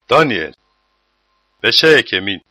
Daniel Beşayek emin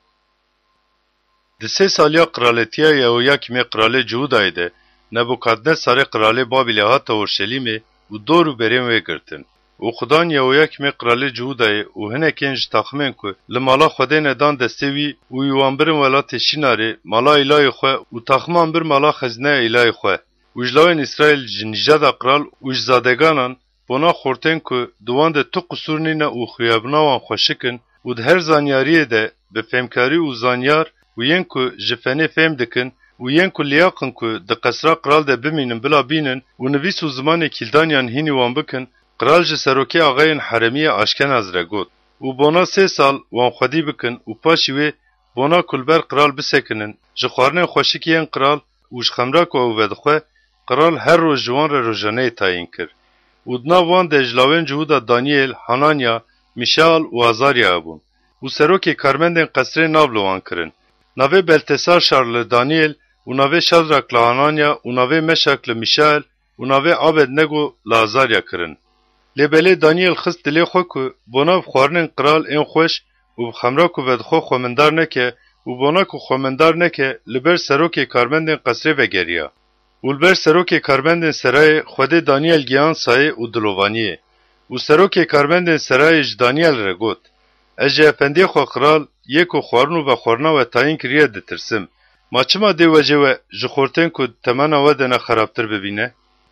Di sê saliya qiraletiya Yehoyakîmê qiralê Cihudayê de Nebukadnesarê qiralê Babilê hata Orşelîmê û dor û berên wê girtin. û Xudan Yehoyakîmê qiralê Cihudayê û hinekên ji taxmên ku li mala Xwedê nedan destê wî û wî wan birin welatê Şînarê mala îlayê xwe û taxman bir mala xezineya îlayê xwe û ji lawên İsraîl ji nîjada qiral û ji zadeganan bona xortên ku di wan de tu qusûr nîne û xuyabina wan xweşikin û di her zanyariyê de bi fêmkarî û zanyar û yên ku ji fenê fêm dikin û yên ku liyaqin ku di qesra qiral de bimînin bila bînin û nivîs û zimanê kîldanyan hînî wan bikin, qiral ji serokê axayên heremiyê Aşkenaz re got û bona 3 sal wan xwedî bikin û paşî wê bona kulber qiral bisekinin ji xwarinên xweşik yên qiral û ji xemra ku ew vedixwe, qiral her roj ji wan re rojaneyê tayîn kir. û di nav wan de ji lawên Cihuda Daniel, Hananya, Mişael û Azarya hebûn û serokê karmendên qesrê nav li wan kirin. Navê Beltesar li Daniel û navê Şadrak li Hananya û navê Meşak li Mişael û navê Abednego li Azarya kirin. Lê belê Daniel xist dilê xwe ku bona bi xwarinên qiral ên xweş û bi xemra ku vedixwe xwemendar neke û bona ku xwemendar neke li ber serokê karmendên qesrê vegeriya. û li ber serokê karmendên serayê Xwedê Daniel giyan sayê û dilovaniyê. û serokê karmendên serayê ji Daniel re got: Ez ji efendiyê xwe qiral yê ku xwarin û vexwarina we tayîn kiriye ditirsim. Ma çima dê wecê we ji xortên ku temena we de ne xerabtir bibîne?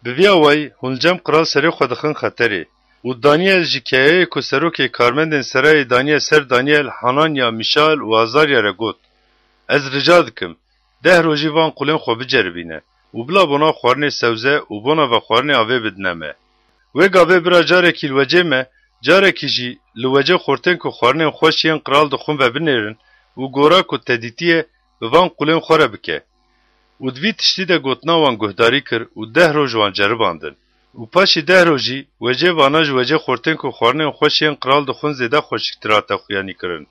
Bi vîya wayî hûn cem qiral serê xwe dixin xeterê. û Daniel ji keyeyê ku serokê karmendên serayê daniye ser Daniel, Hananya, Mişael û Azarya re got: Ez rica dikim, 10 rojî van qulên xwe biceribîne û bila bona xwarinê sewze û bona vexwarinê avê bidine me. Wê gavê bira carekî li wecê me, carekî jî li wecê xortên ku xwarinên xweş yên qiral dixwin ve binêrin û gora ku tedîtiye bi van qulên xwe re bike. û di vî tiştî de gotina wan guhdarî kir û 10 roj wan ceribandin. û paşî 10 rojî wecê vana ji wecê xortên ku xwarinên xweş yên qiral dixwin zêde xweşiktir hate xuyanî kirin.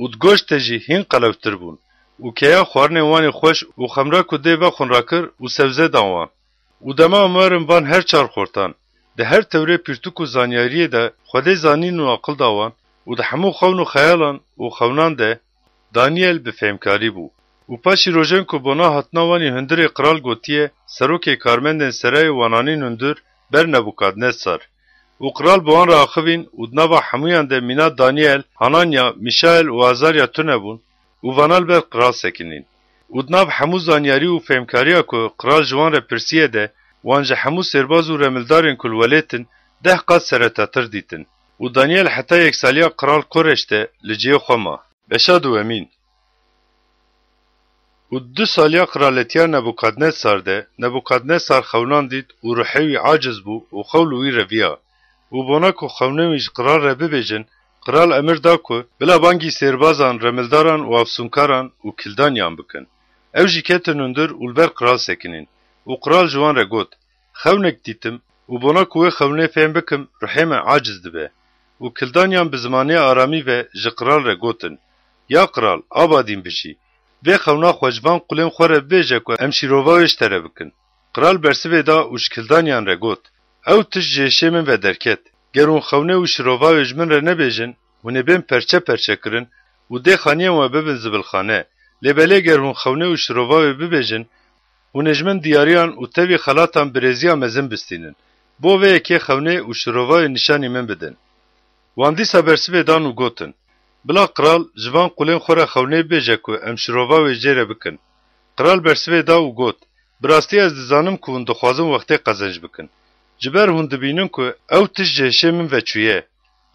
û di goştê jî hîn qelewtir bûn. û keya xwarinên wanê xweş û xemra ku dê vexwin rakir û sewze dan wan. û dema umerin van her çar xortan. Di her tewrê pîrtûk û zanyariyê de Xwedê zanîn û aqil da wan û di hemû xewn û xeyalan û xewnan de Daniel bi fêmkarî bû. û paşî rojên ku bona hatina wanî hundirê qiral gotiye serokê karmendên serayê wan anîn hundir ber Nebukadnesar. û qiral bi wan re axivîn û di nava hemûyan de mîna Daniel, Hananya, Mişael û Azarya tune bûn û vanal ber qiral sekinîn. û di nav hemû zanyarî û fêmkariya ku qiral ji wan re pirsiye de wan ji hemû sêrbaz û remildarên ku li welêtin 10 qat seretatir dîtin. û Daniel heta yeksaliya qiral Koreş de li ciyê xwe ma. Beşad û emîn. û 2 saliya qiraletiya Nebukadnesar de Nebukadnesar xewnan dît û ruhê wî aciz bû û xewl wî reviya. û bona ku xewnên wî ji qiral re bibêjin, qiral emir da ku bila bangî sêrbazan, remildaran û afsûnkaran û kildanyan bikin. Ew jî ketin hundir û li ber qiral sekinin. û qiral ji wan re got: Xewnek dîtim û bona ku wê xewnê fêm bikim, ruhê me aciz dibe. û kildanyan bi zimanê aramî ve ji qiral re gotin: Ya qiral, abadîn bijî. Vê xewna xwe ji van qulên xwe re bibêje ku em şîrova wê ji te re bikin. Qiral bersivê da û ji kildanyan re got: Ew tişt ji hêşê min ve derket. Ger hûn xewnê û şîrova wê ji min re nebêjin, hûn ê bên perçe perçe kirin û dê xaniyên we bibin zibilxane. Lê belê ger hûn xewnê û şîrova wê bibêjin, hûn ê ji min diyariyan û tevî xelatan birêziya mezin bistînin. Bo vê yekê xewnê û şîrova wê nîşanî min bidin. Wan dîsa bersivê dan û gotin: Bila qiral ji van qulên xwe re xewnê bêje ku em şîrova wê jê re bikin. Qiral bersivê da û got: Bi rastî ez dizanim ku hûn dixwazin wextê qezenc bikin. Ji ber hûn dibînin ku ew tişt ji hêşê min veçûye.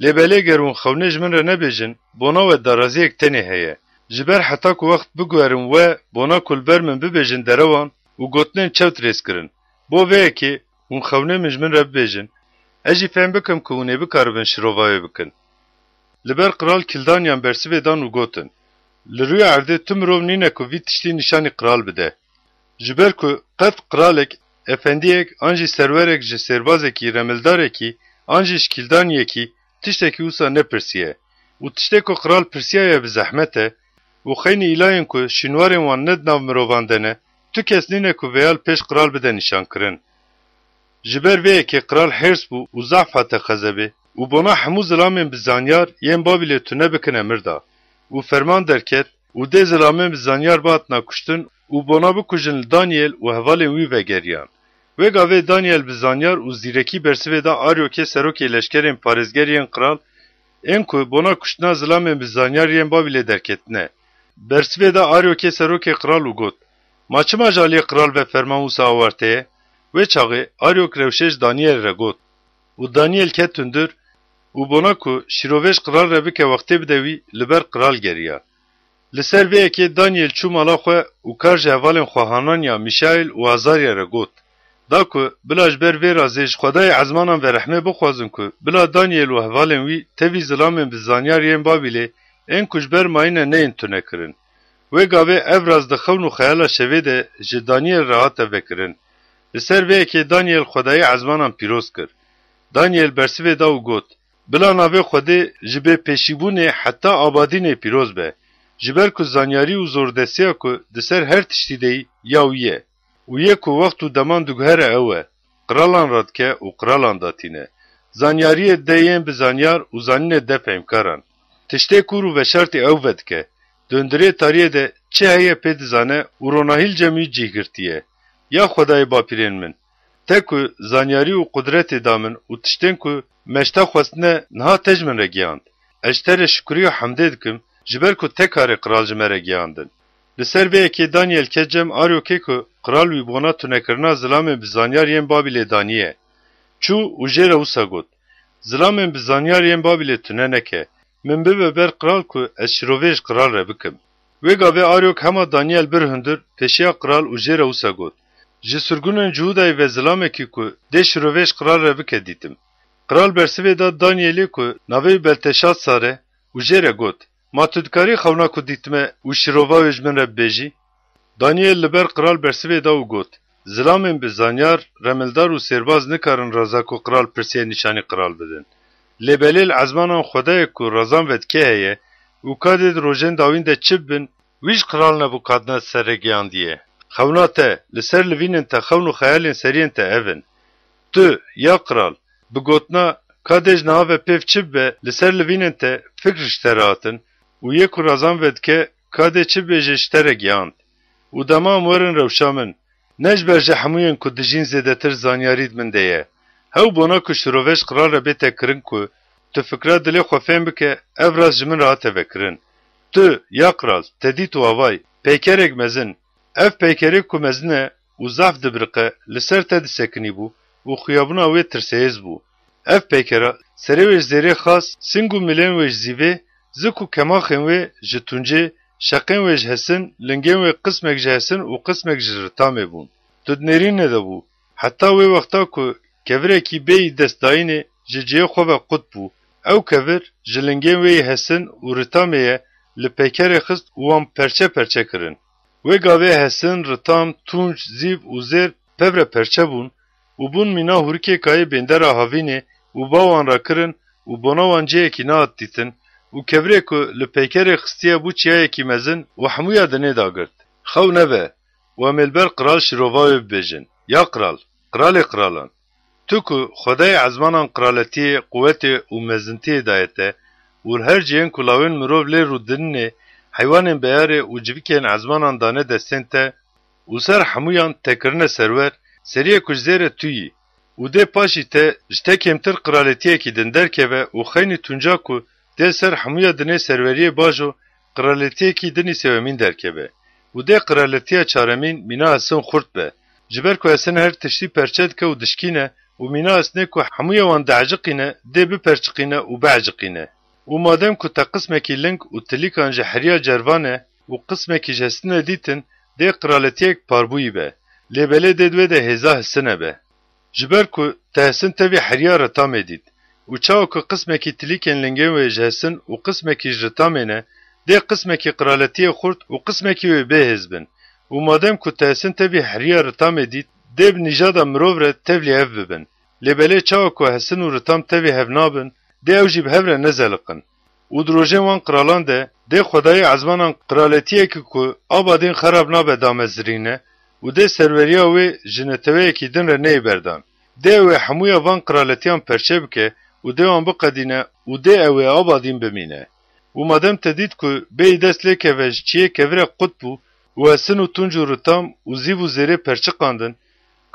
Lê belê ger hûn xewnê ji min re nebêjin, bona we daraziyek tenê heye. Ji ber heta ku wext biguherin we bona ku li ber min bibêjin derewan û gotinên çewt rêz kirin. Bo vê yekê hûn xewnê min ji min re bibêjin, ez jî fêm bikim ku hûn ê bikaribin şîrova wê bikin. Li ber qiral kildanyan bersivê dan û gotin: Li rûya erdê tu mirov nîne ku vî tiştî nîşanî qiral bide. Ji ber ku qet qiralek, efendiyek an jî serwerek ji sêrbazekî, remildarekî, an jî ji kildaniyekî tiştekî wisa nepirsiye. û tiştê ku qiral pirsiyaye bi zehmet e û xeynî îlayên ku şînwarên wan ne di nav mirovan de ne, tu kes nîne ku vêyal pêş qiral bide nîşankirin. Ji ber vê yekê qiral hêrs bû û zehf hate xezebê û bona hemû zilamên bizanyar yên Babilê tune bikin emirda. û ferman derket û dê zilamên bizanyar bihatine kuştin û bona bikujin li Daniel û hevalên wî vegeriyan. Wê gavê Daniel bizanyar û zîrekî bersivê da Aryokê serokê leşkerên parêzgeriyên kral ên ku bona kuştina zilamên bizanyar yên Babilê derketine. Bersivê da Aryokê serokê kral û got: Ma çima jaliyê kral ve ferman wisa awarteye? Wê çaxê Aryok rewşê ji Daniel re got. û Daniel ket hundir û bona ku şîrovêj kral re bike wextê bide wî li ber kral geriya. Li ser vê yekê Daniel çû mala xwe û kar ji hevalên xwe Hananya, Mişaîl û Azarya re got. Da ku bila ji ber vê razê ji Xwedayê ezmanan verehmê bixwazin ku bila Daniel û hevalên wî tevî zilamên bizanyar yên Babilê ên ku ji ber mayîne neyên tune kirin. Wê gavê ev raz di xewn û xeyala şevê de ji Daniel re hate vekirin. Li ser vê yekê Daniel Xwedayê ezmanan pîroz kir. Daniel bersivê da û got: Bila navê Xwedê ji bê pêşîbûnê heta abadînê pîroz be. Ji ber ku zanyarî û zordestiya ku di ser her tiştî deyî ya wî ye. û yê ku wext û deman diguhere ew e. Qiralan radike û qiralan datîne. Zanyariyê de yên bizanyar û zanînê de peymkaran. Tiştê kur û veşartê ew vedike. Döndurê tariyê de çi heye pê dizane û ronahîl cemî cîgirtiye. Ya Xwedayê bapîrên min, te ku zanyarî û qudretê da min û tiştên ku meşta xwestine niha te ji min re gihand. Ez ji te re şikurî û hemdê dikim ji ber ku te karê qiral ji me re gihandin. Li ser vê yekê Daniel ket cem Aryokê ku qiral wî bona tunekirina zilamên bizanyar yên Babilê daniye. Çû û jê re wisa got: Zilamên bizanyar yên Babilê tune neke. Min bibe ber qiral ku ez şîrovê ji qiral re bikim. Wê gavê Aryok hema Daniel bir hundir pêşiya qiral û jê re wisa got: Ji surgunên Cihudayê ve zilamekî ku dê şîrovê ji qiral re bike dîtim. Qiral bersivê da Danielê ku navê Belteşatsar e û jê re got: Ma tu dikarî xewna ku dîtime û şîrova wê ji min re bibêjî? Daniel li ber qiral bersivê da û got: Zilamên bizanyar, remildar û sêrbaz nikarin raza ku qiral pirsiye nîşanî qiral bidin. Lêbelêl ezmanan Xwedayê ku razan vedike heye û kadê di rojên dawîn de çi bibin, wî ji qiral Nebukadnes ser re giyandiye. Xewna te, li ser livînên te xewn û xeyalên seriyên te ev in. Tu, ya qiral, bi gotina kadê ji niha ve pêv çi bibe li ser livînên te fikr ji te re hatin û yê ku razan vedike kadê çi bibêje ji te re gihand. û demam werin rewşa min, ne ji ber ji hemûyên ku dijîn zêdetir zanyarî min de ye. Hew bona ku şîrovê ji qiral re bête kirin ku tu fikra dilê xwe fêm bike ev raz ji min re hate vekirin. Tu, ya qiral, te dît û avay, peykerek mezin. Ev peykerê ku mezin e û zaf dibiriqe li ser te disekinî bû û xuyabûna wê tirseyêz bû. Ev peykera serê wê ji zêrê xas, sing û milên wê ji zîvê, zik û kemaxên wê ji tuncê, şeqên wê ji hesin, lingên wê qismek ji hesin û qismek ji ritamê bûn. Tu dinêrîne de bû. Heta wê wexta ku kevirekî bêyî destdayînê ji ciyê xwe ve qut bû. Ew kevir ji lingên wê yê hesin û ritamê ye li peykerê xist û wan perçe perçe kirin. Wê gavê hesin, ritam, tunç, zîv û zêr pevre perçe bûn û bûn mîna hûrikê kayê bêndera havînê û bawan ra kirin û bona wan ciyekî nehat dîtin û kevirê ku li peykerê xistiye bû çiyayekî mezin û hemûya dinê da girt. Xew nebe, we mêlber qiral şîrova wê bibêjin: Ya qiral, qiralê qiralan, tu ku Xwedayê ezmanan qiraletiyê, quwetê û mezintiyê daye te û her ciyên ku lawên mirov lê rûdinê heywanên beyarê û civîkên ezmanan dane destên te û ser hemûyan te kirine serwer, seriyê ku ji zêre tu yî û dê paşî te ji te kêmtir qiraletiyekî din derkeve û xeynî tunca ku dê ser hemûya dinê serweriyê baş û qiraletiyekî dinî sêwemîn derkeve û dê qiraletiya çaremîn mîna hesin xurt be, ji ber ku hesin her tiştî perçe dike û dişkîne û mîna hesnê ku hemûya wan dieciqîne dê biperçiqîne û beeciqîne. û madem ku te qismekî ling û tilîkan ji heriya cervan e û qismekî ji hesinê dîtin, dê qiraletiyek parbûyî be, lêbelê dê divê de hêza hesine be. Ji ber ku te hesin tevî heriya ritamê dît û çawa ku qismekî tilîkên lingên wê ji hesin û qismekî ji ritamê ne, dê qismekî qiraletiyê xurt û qismekî wê bêhêz bin û madem ku te hesin tevî heriya ritamê dît, dê bi nîjada mirov re tevlî hev bibin. Lêbelê çawa ku hesin û ritam tevî hev nabin, dê ew jî bi hev re nezeliqin. û di rojên wan qiralan de, dê Xwedayê ezmanan qiraletiyekî ku abadîn xerab nabe damezirîne û dê serweriya wê ji neteweyekî din re neyê berdan. Dê ew ê hemûya van qiraletiyan perçe bike û dê wan biqedîne û dê ew ê abadîn bimîne. û madem te dît ku bêyî dest lê keve ji çiyê kevire qut bû û esin û tunc û ritam û zîv û zêrê perçiqandin,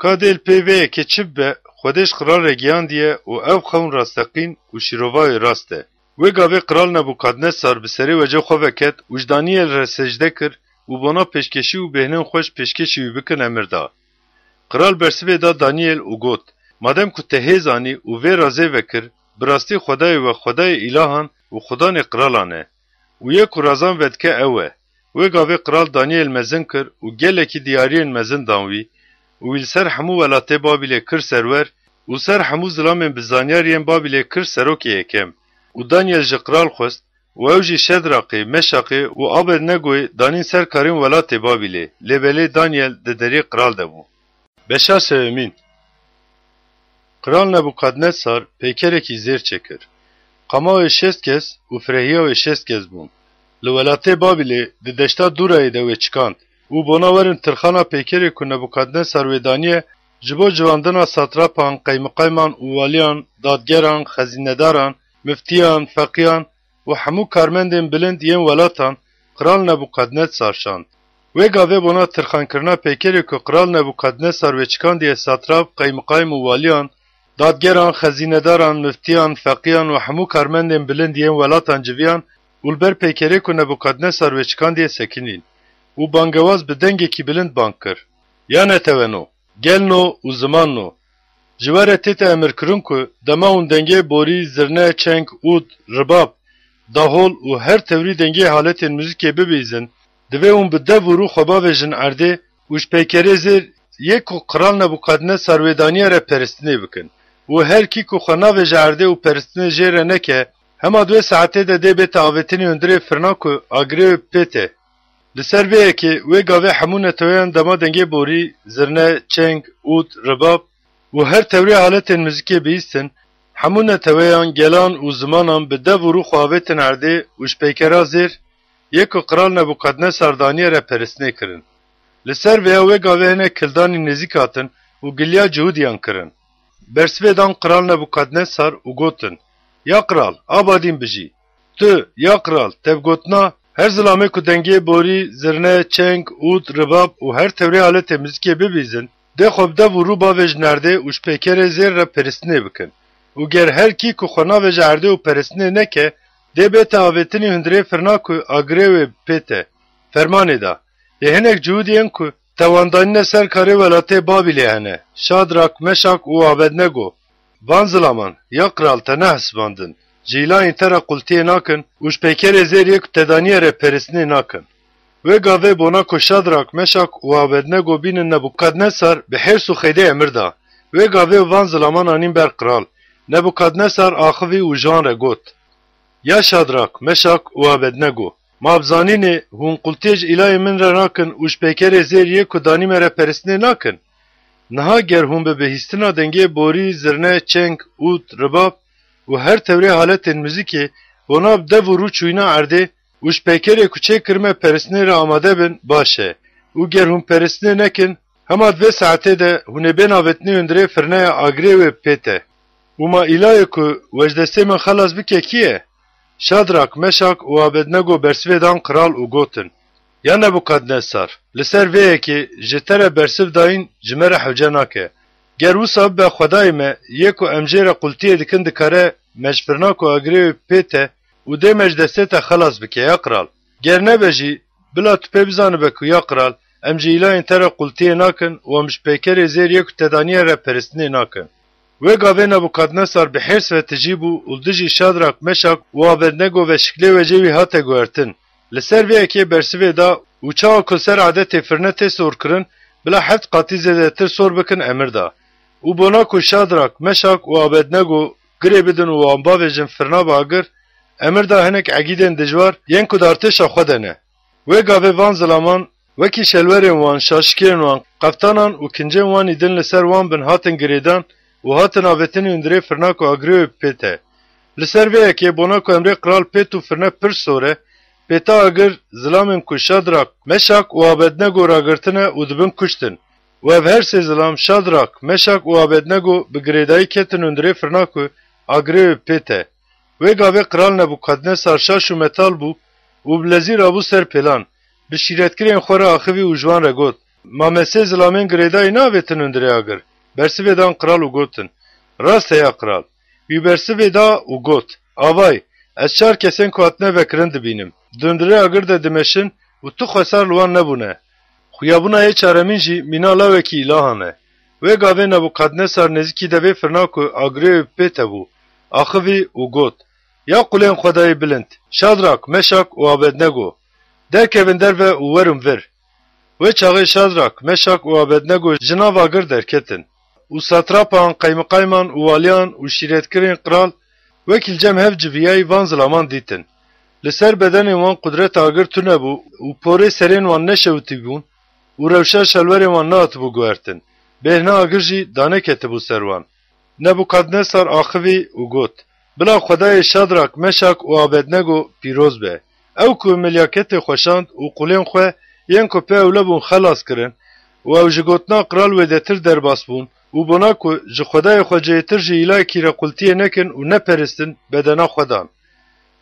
ka dêl pê vê yekê çi bibe, Xwedê ji qral re giyandiye û ew xewn rasteqîn û şîrovayê rast e. Wê gavê qral Nebukadnesar bi serê wecê xwe veket û ji Daniel re secde kir û bona pêşkeşî û bêhnên xwe ji pêşkêşî wî bikin emir da. Qral bersivê da Daniel û got, madem ku te hê zanî û vê razê vekir, bi rastî Xwedayê we Xwedayê îlahan û xudanê qiralan e. û yê ku razan vedike ew e. Wê gavê qral Daniel mezin kir û gelekî diyariyên mezin dan wî û wî li ser hemû welatê Babilê kir serwer û ser hemû zilamên bizanyariyên Babilê kir serokê yekem. û Daniel ji qral xwest û ew jî Şedraqê, Meşaqê û Abednegoyê danîn ser karên welatê Babilê. Lêbelê Daniel di derê qral debû. Beşa sevemîn. Qral Nebukadnesar peykerekî zêr çekir. Qamawê 6 kes û firehiyawê 6 kes bûn. Li welatê Babilê di deşta Durayê de wê çikand û bona werin tirxana peykerê ku Nebukadnesar wê daniye ji bo civandina satrapan, qeymiqayman û waliyan, dadgeran, xezînedaran, müftiyan, feqiyan û hemû karmendên bilind yên welatan Qral Nebukadnesar şand. Wê gavê bona tirxankirina peykerê ku Qral Nebukadnesar wê çikandiye satrap, qeymiqaym û waliyan, dadgeran, xezînedaran, müftiyan, feqiyan û hemû karmendên bilind yên welatan civiyan û li ber peykerê ku Nebukadnesar wê çikandiye sekinîn. û bangewaz bi dengekî bilind bang kir. Ya neteweno, gelno û zimanno. Ji we re tête emirkirin ku dema hûn dengê borî, zirne, çeng, ûd, ribab, dahol û her tevrî dengê haletên muzîkê bibîzin, divê hûn bi dev û rû xwe bavêjin erdê û ji peykerê zêr yê ku Qral Nebukadnesar wê daniye re peristinê bikin. û her kî ku xwe navêje erdê û peristinê jê re neke, hema 2 saetê de dê bête avêtinê hundirê firna ku agirê wê pête. Li ser vê yekê wê gavê hemû neteweyan dema dengê borî, zirne, çeng, ûd, ribab û her tevrê haletên muzîkê bihîstin, hemû neteweyan, gelan û zimanan bi dev û rû xwe avêtin erdê û ji peykera zêr yê ku Qral Nebukadnesar daniye re peristinê kirin. Li ser vêya wê gavê hinek kildanî nêzik hatin û giliya Cihudiyan kirin. Bersivê dan Qral Nebukadnesar û gotin, ya Qral, abadîn bijî. Tu, ya Qral, tevgotina her zilamê ku dengê borî, zirne, çeng, ûd, ribab û her tevrê haletê muzîkê bibîzin, dê xwe bi dev û rû bavêjin erdê û ji peykerê zêr re peristinê bikin. û ger her kî ku xwe navêje erdê û peristinê neke, dê bête avêtinê hundirê firna ku agirê wê pête. Fermanê da. Yê hinek Cihudiyên ku tewandanîne ser karê welatê Babilê hene, Şadrak, Meşak û Abednego. Van zilaman, ya Qral te nehesibandin. Ji îlayên te re qultiyê nakin û ji peykerê zêr yê ku te daniye re peristinê nakin. Wê gavê bona ku Şadrak, Meşak û Abednego bînin Nebukadnesar bi hêrs û xêdê emir da. Wê gavê van zilaman anîn ber Qral. Nebukadnesar axivî û jan re got, ya Şadrak, Meşak û Abednego, ma bizanînê hûn qultiyê ji îlayê min re nakin û ji peykerê zêr yê ku danî me re peristinê nakin. Niha ger hûn bi bihîstina dengê borî, zirne, çeng, ûd, ribab û her tevrê haletên muzîkê bona bi dev û rû çûyîna erdê û ji peykerê ku çê kirime peristinê re amade bin, baş e. û ger hûn peristinê nekin, hema 2 saetê de hûn ê bên avêtinê hundirê firneya agirê wê pête. û ma îlayê ku wejdestê min xelas bike kî ye? Şadrak, Meşak û Abednego bersivê dan Qral û gotin, ya Nebukadnesar, li ser vê yekê ji te re bersiv dayîn ji me re hewce nake. Ger wisa bibe Xwedayê me yê ku em jê re qultiyê dikin dikare me ji firna ku agirê wê pête û dê me ji destê te xelas bike ya Qral. Ger nebe jî bila tu pê bizanibe ku ya Qral em ji îlayên te re qultiyê nakin û em ji peykerê zêr yê ku te daniye re peristinê nakin. Wê gavê Nebukadnesar bi hêrs ve tijî bû û dijî Şadrak, Meşak û Abednego ve şiklê wecê wî hate guhertin. Li ser vê yekê bersivê da û çawa ku ser adetê firne tê sorkirin, bila 7 qatî zêdetir sor bikin emir da. û bona ku Şadrak, Meşak û Abednego girê bidin û wan bavêjin firna bi agir, emir da hinek egîdên dijwar yên ku dartêşa xwe de ne. Wê gavê van zilaman wekî şelwerên wan, şaşikiyên wan, qeftanan û kincên wan îdin li ser wan bin hatin girêdan û hatin avêtinê hundirê firna ku agirê wê pête. Li ser vê yekê bona ku emrê Qral pêt û firne pir sor e, pêta agir zilamên ku Şadrak, Meşak û Abednego ragirtine û dibin kuştin. û ev her sê zilam Şadrak, Meşak û Abednego bi girêdayî ketin hundirê firna ku agre pete. Ve gave kral Nebukadnesar şaş û metal bû û bilezîr abû ser pêlan. Bi şîretkirên xwe re axivî û ji wan re got: Mamesê zilamên girêdayî naavêtin hundirê agir. Bersivê dan kral û gotin: Rast heya kral. Wî bersivê da û got: Avay, ez 4 kesên ku hatine vekirin dibînim. Di hundirê agir de dimeşin û tu xwesar li wan nebûne. Xuyabûna yê çaremîn jî mîna lawekî îlahan e. Wê gavê Nebukadnesar nêzîkî devê firna ku agirê wê pê tebû, axivî û got: Ya qulên Xwedayê bilind, Şadrak, Meşak û Abednego, derkevin derve û werin vir. Wê çaxê Şadrak, Meşak û Abednego ji nav agir derketin. û satrapan, qeymîqayman û waliyan û şîretkirên qral wekî cem hev civiyayî van zilaman dîtin. Li ser bedenên wan qudret agir tune bû û porê serên wan neşewitîbûn û rewşa şelwerên wan nehatibû guhertin. Bêhna agir jî daneketibû ser wan. Nebukadnesar axivî û got: Bila Xwedayê Şadrak, Meşak û Abednego pîroz be. Ew ku milyaketê xweşand û qulên xwe yên ku pê ewle bûn xelas kirin û ew ji gotina kral wêdetir derbas bûn û bona ku ji Xwedayê xwe cêtir jî îlayekî requltiyê nekin û neperistin bedena xwe dan.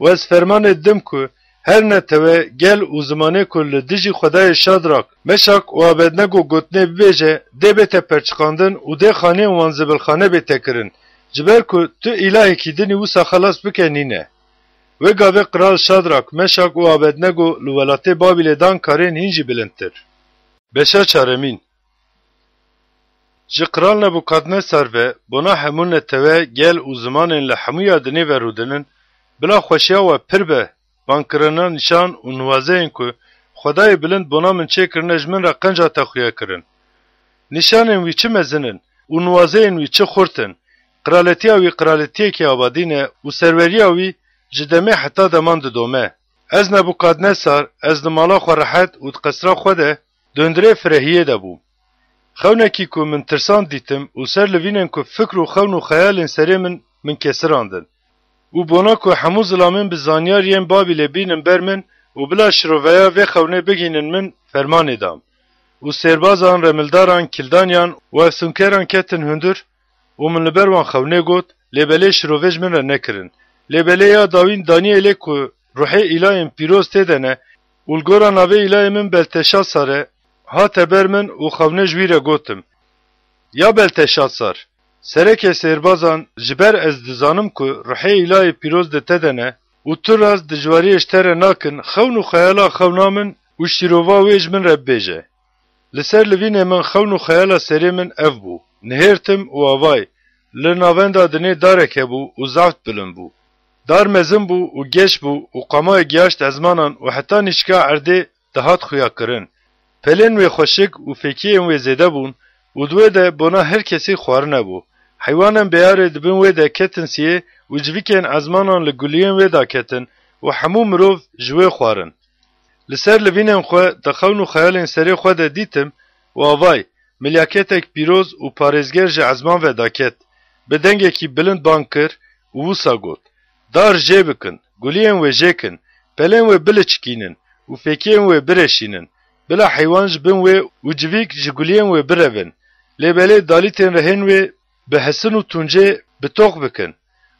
û ez fermanê didim ku her ne teve gel û zimanê ku li dijî Xwedayê Şadrak, Meşak û Abednego gotinê bibêje dê bête perçiqandin û dê xaneyên wan zibilxane bête kirin, ji ber ku tu îlahekî dinî wisa xelas bike nîne. Wê gavê kral Şadrak, Meşak û Abednego li welatê Babilê dan karên hîn jî bilindtir. Beşa çaremîn. Ji kral Nebukadnesar ve bona hemû neteve gel û zimanên li hemûya dinê verûdinin, bila xweşiya we pir be, bankirina nîşan û niwazeyên ku Xwedayê bilind bona min çêkirine ji min re qenca te xuya kirin. Nîşanên wî çi mezinin û niwazeyên wî çi xurtin, qiraletiya wî qiraletiyekî abadî ne û serweriya wî ji demê heta deman didome. Ez Nebukadnesar, ez di mala xwe rehet û di qesra xwe de di hundirê firehiyê de bûm. Xewnekî ku min tirsan dîtim û ser li vînên ku fikr û xewn û xeyalên serê min kesirandin. û bona ku hemû zilamên bi zanyar yên Babilê bînin ber min û bila şiroveya vê xewnê bigînin min fermanê dam. û sêrbazan, remildaran, kildanyan û efsûnkeran ketin hundir û min li ber wan xewnê got, lêbelê şirovê ji min re nekirin. Lêbelê ya dawîn Danielê ku ruhê îlayên pîroz tê de ne û li gora navê îlayê min Belteşatsar e, hate ber min û xewnê ji wî re gotim: Ya Belteşatsar, serekê sêrbazan ji ber ez dizanim ku ruhê îlayê pîroz di te de ne û tu rast dijwariyê ji te re nakin, xewn û xeyala xewna min û şîrova wê ji min re bibêje. Li ser livînê min xewn û xeyala serê min ev bû: nihêrtim û avay, li navenda dinê darek hebû û zeft bilind bû. Dar mezin bû û geş bû û qamayê giyaşt ezmanan û heta nîşka erdê dihat xuya kirin. Pelên wê xweşik û fêkiyên wê zêde bûn û di wê de bona her kesî xwarin hebû. Heywanan bêyarê dibin wê de ketin siyê û civîkên ezmanan li guliyên wê da ketin û hemû mirov ji wê xwarin. Li ser livînên xwe di xewn û xeyalên serê xwe de dîtim û avay, milyaketek pîroz û parêzger ji ezman ve da ket. Bi dengekî bilind bang kir û wisa got: Dar jê bikin, guliyên wê jêkin, pelên wê biliçikînin û fêkiyên wê bireşînin. Bila heywan ji bin wê û civîk ji guliyên wê birevin. Lêbelê dalîtên rehên wê bi hesin û tuncê bi tok bikin.